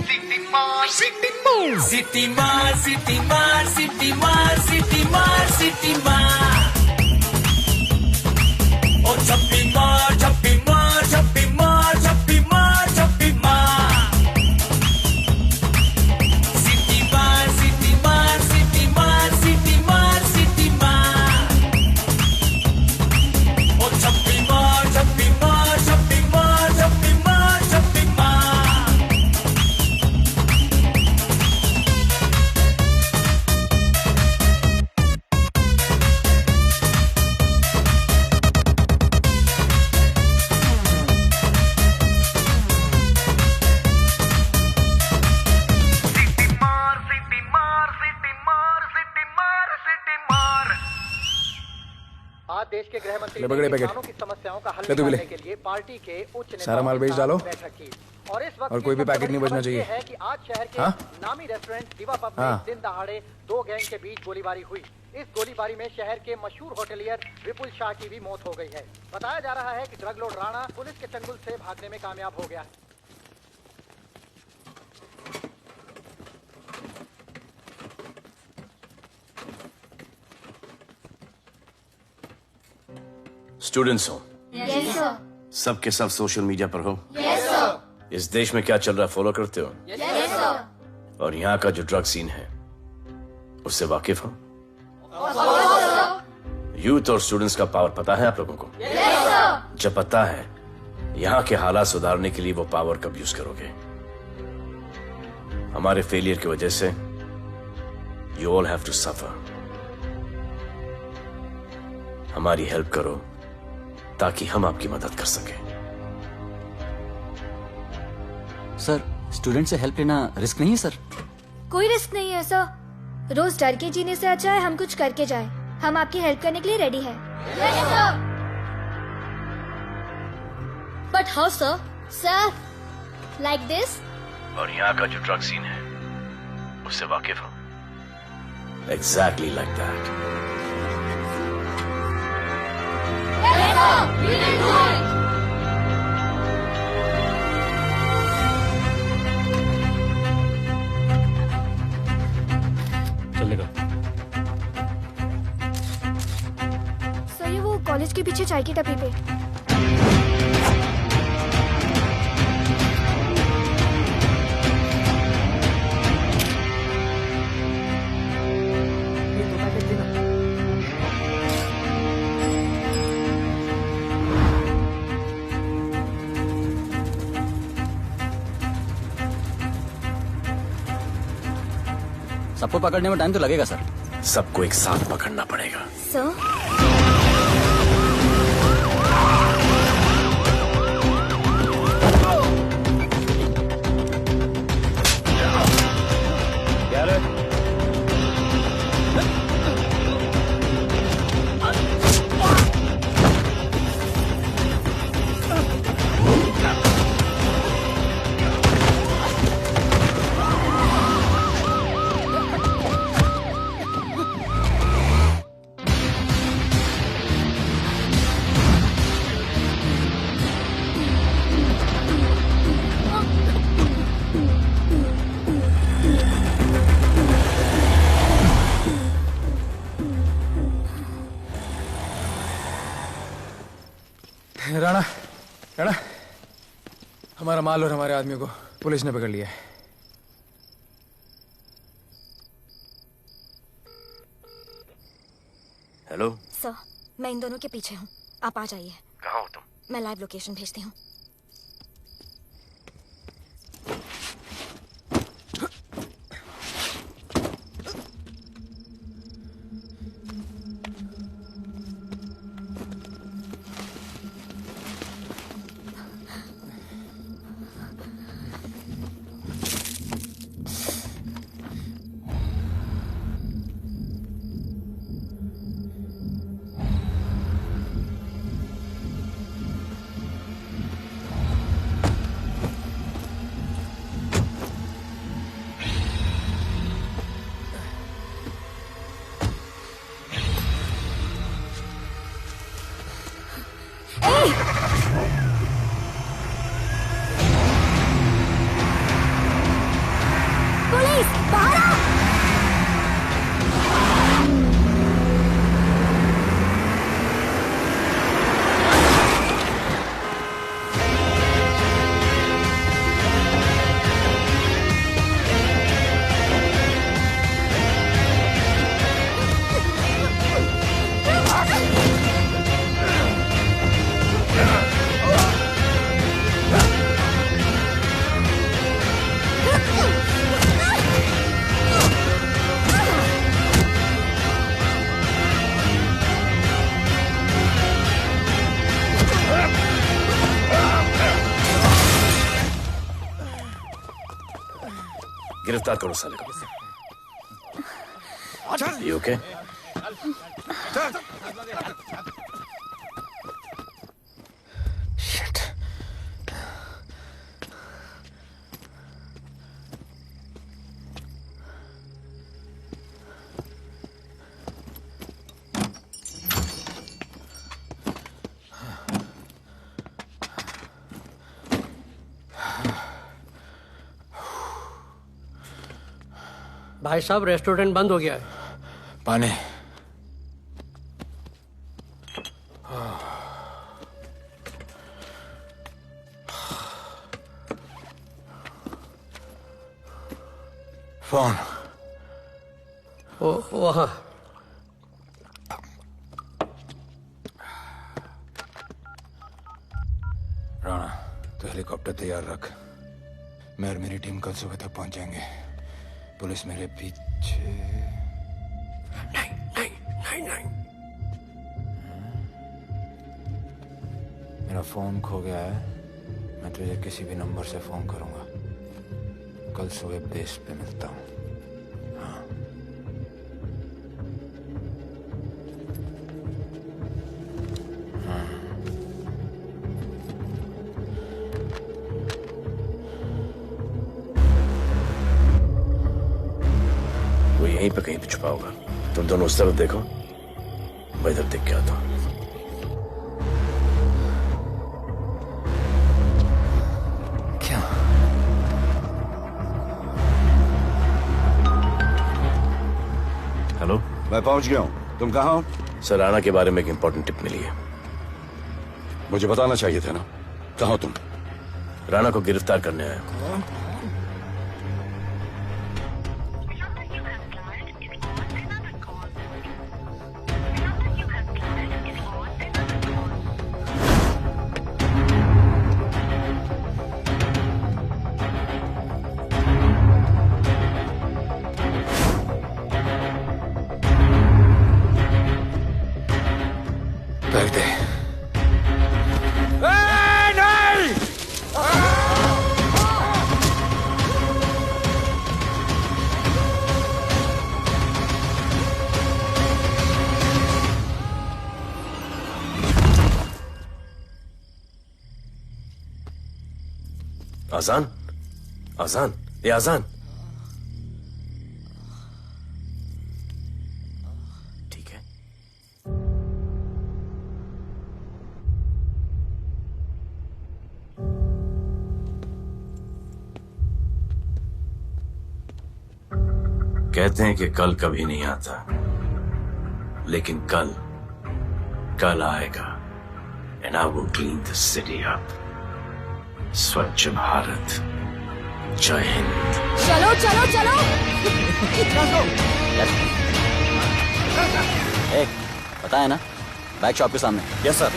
सिटी मार सिटी मार सिटी मार सिटी मार सिटी मार ओ छप्पी मार छप्पी मार छप्पी मार छप्पी मार छप्पी मार सिटी मार सिटी मार सिटी मार सिटी मार सिटी मार ओ छप्पी मार छप्पी मार छप्पी मार छप्पी मार छप्पी मार आज देश के गृह मंत्री ले बगड़े ने पैकेट। किसानों की समस्याओं का हल ले तू भी ले। निकालने के लिए पार्टी के उच्च नेताओं सारा माल के बेच साथ डालो। बैठक की। और इस वक्त और कोई भी पैकेट नहीं बचना चाहिए। है कि आज शहर के हाँ? नामी रेस्टोरेंट दिवा पब में हाँ। दिन दहाड़े दो गैंग के बीच गोलीबारी हुई। इस गोलीबारी में शहर के मशहूर होटलियर विपुल शाह की भी मौत हो गई है। बताया जा रहा है कि ड्रग लॉर्ड राणा पुलिस के चंगुल से भागने में कामयाब हो गया है। स्टूडेंट्स हो Yes sir सब के सब सोशल मीडिया पर हो Yes sir इस देश में क्या चल रहा है फॉलो करते हो Yes sir और यहाँ का जो ड्रग सीन है उससे वाकिफ हो? यूथ और स्टूडेंट्स का पावर पता है आप लोगों को? जब पता है, यहाँ के हालात सुधारने के लिए वो पावर कब यूज करोगे? हमारे फेलियर की वजह से you all have to suffer. हमारी हेल्प करो ताकि हम आपकी मदद कर सकें। सर, स्टूडेंट से हेल्प लेना रिस्क नहीं है सर? कोई रिस्क नहीं है सर। रोज डर के जीने से अच्छा है हम कुछ करके जाए। हम आपकी हेल्प करने के लिए रेडी है। But how sir? Sir, like this? और यहाँ का जो ड्रग सीन है उससे वाकिफ हो? Exactly like that. चलेगा। सर, ये वो कॉलेज के पीछे चाय की टपरी पे। सबको पकड़ने में टाइम तो लगेगा सर। सबको एक साथ पकड़ना पड़ेगा। सर, राणा, राणा, हमारा माल और हमारे आदमियों को पुलिस ने पकड़ लिया है। हेलो सर, मैं इन दोनों के पीछे हूँ। आप आ जाइए। कहाँ हो तुम? मैं लाइव लोकेशन भेजती हूँ। पुलिस, बाहर आओ! गिरफ्तार करो साले को। You okay? भाई साहब, रेस्टोरेंट बंद हो गया है। पानी। वहाँ राणा तो हेलीकॉप्टर तैयार रख। मैं और मेरी टीम कल सुबह तक पहुंच जाएंगे। पुलिस मेरे पीछे नहीं। मेरा फोन खो गया है। मैं तुझे किसी भी नंबर से फोन करूंगा। कल सुबह बेस पे मिलता हूँ। हाँ। वो यहीं पे कहीं पे छुपा होगा। तुम दोनों उस तरफ देखो, मैं इधर देख के आता हूँ। हेलो, मैं पहुंच गया हूं। तुम कहाँ हो? सर, राणा के बारे में एक इंपॉर्टेंट टिप मिली है। मुझे बताना चाहिए था ना। कहाँ हो तुम? राणा को गिरफ्तार करने आया हूं। कर दे। आजान, आजान, ये आजान। ठीक है। कहते हैं कि कल कभी नहीं आता, लेकिन कल आएगा। And I will clean the city up. स्वच्छ भारत। जय हिंद। चलो चलो चलो। पता है ना, बैक शॉप के सामने। Yes sir.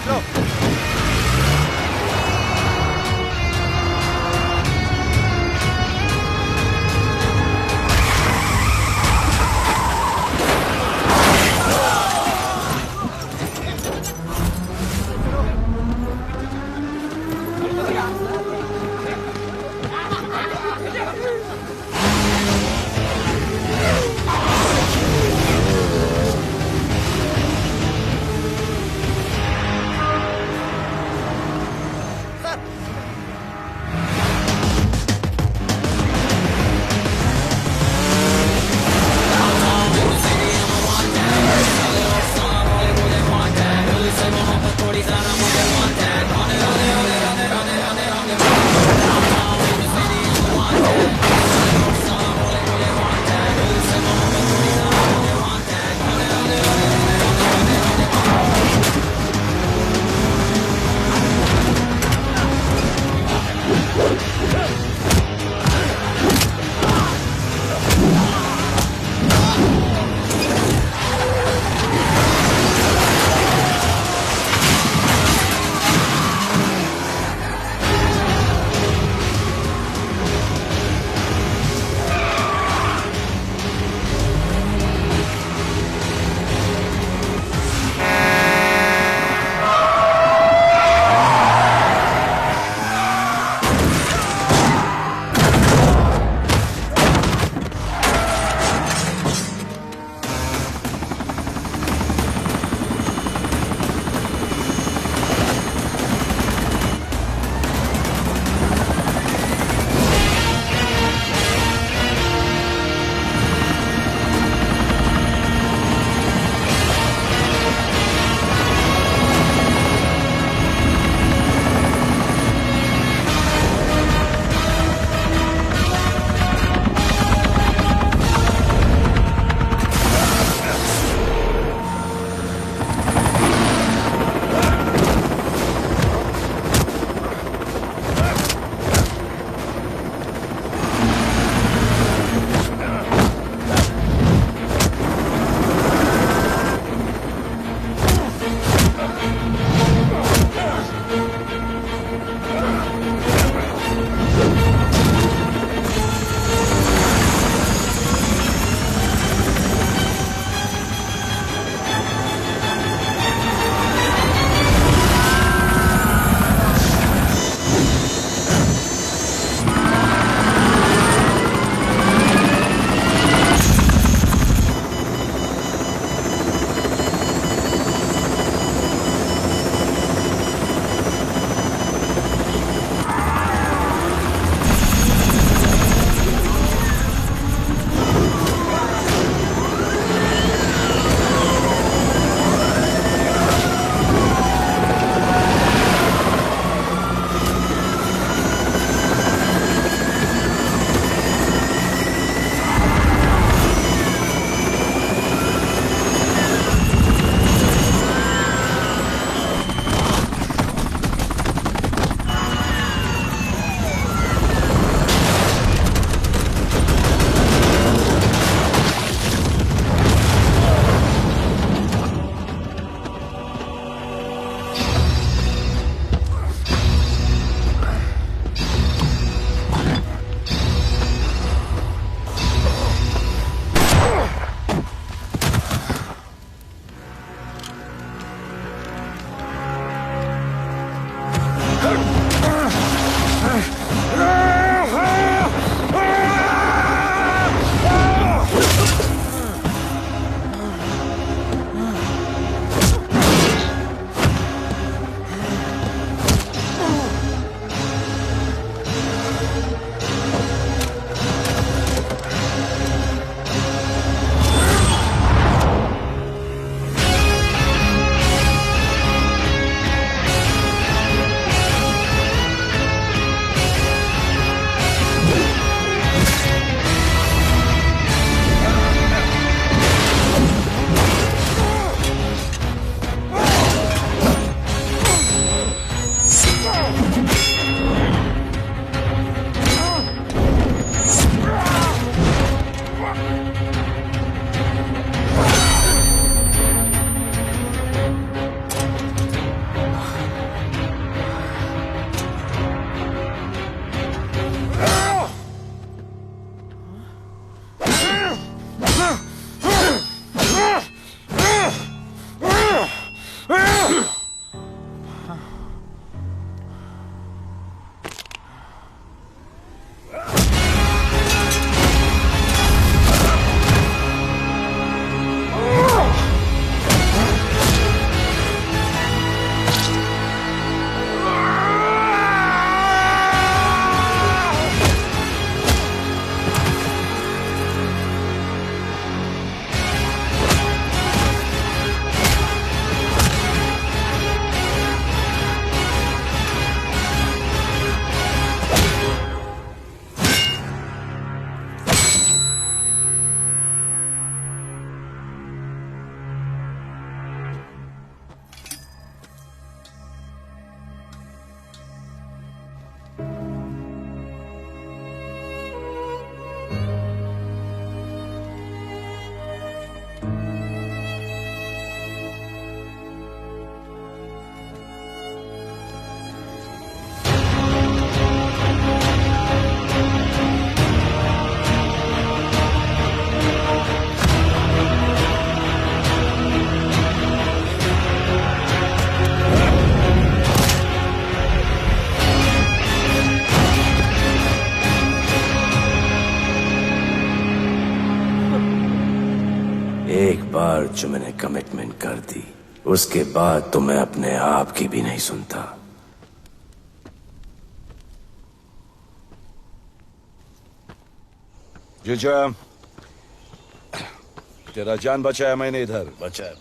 एक बार जो मैंने कमिटमेंट कर दी उसके बाद तो मैं अपने आप की भी नहीं सुनता। जीजा, तेरा जान बचाया मैंने इधर। बचाया।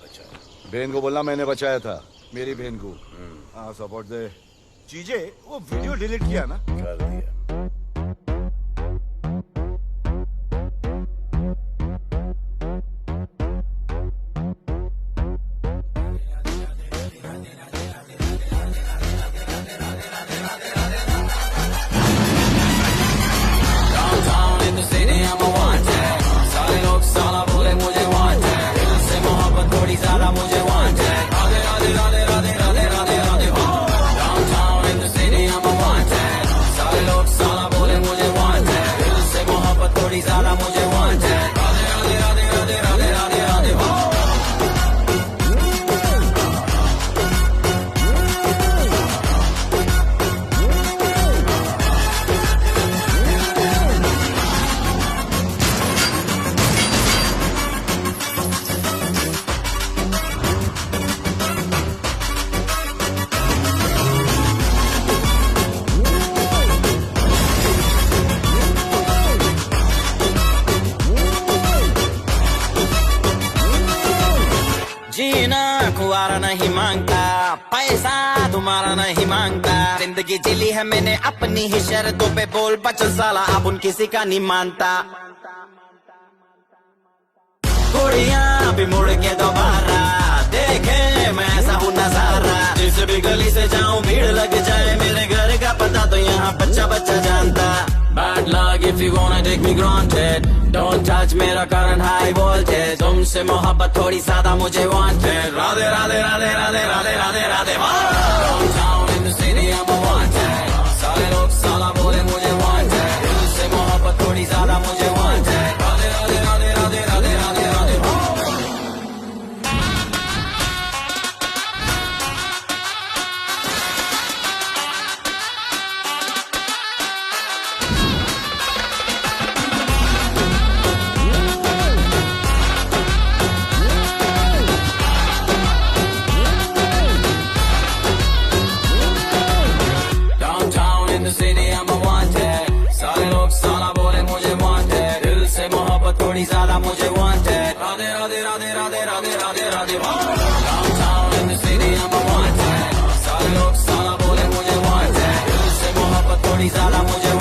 बहन को बोलना मैंने बचाया था, मेरी बहन को। हाँ सपोर्ट दे। चीजें वो वीडियो डिलीट किया ना? कर दिया। नहीं मांगता, पैसा तुम्हारा नहीं मांगता, जिंदगी जिली है मैंने अपनी ही शर्तों पे, बोल बचल साला अब उन किसी का नहीं मानता। कुड़ियां भी मुड़ के दोबारा देखे मैं ऐसा हूँ नजारा, जिस भी गली से जाऊं भीड़ लग जाए, मेरे घर का पता तो यहाँ बच्चा बच्चा जानता। Bad luck if you wanna take me granted, don't touch मेरा current high voltage, तुमसे मोहब्बत थोड़ी ज्यादा मुझे wanted, Radhe Radhe Radhe Radhe Radhe Radhe Radhe. Downtown in the city I'm a wanted, सारे लोग साला बोले मुझे wanted, तुमसे मोहब्बत थोड़ी ज्यादा मुझे wanted, राधे राधे राधे राधे राधे राधे राधे। थोड़ी ज्यादा मुझे wanted, Radhe Radhe Radhe Radhe Radhe Radhe Radhe. Downtown in the city I'm a wanted, सारे लोग साला बोले मुझे wanted, दिल से मोहब्बत थोड़ी ज्यादा मुझे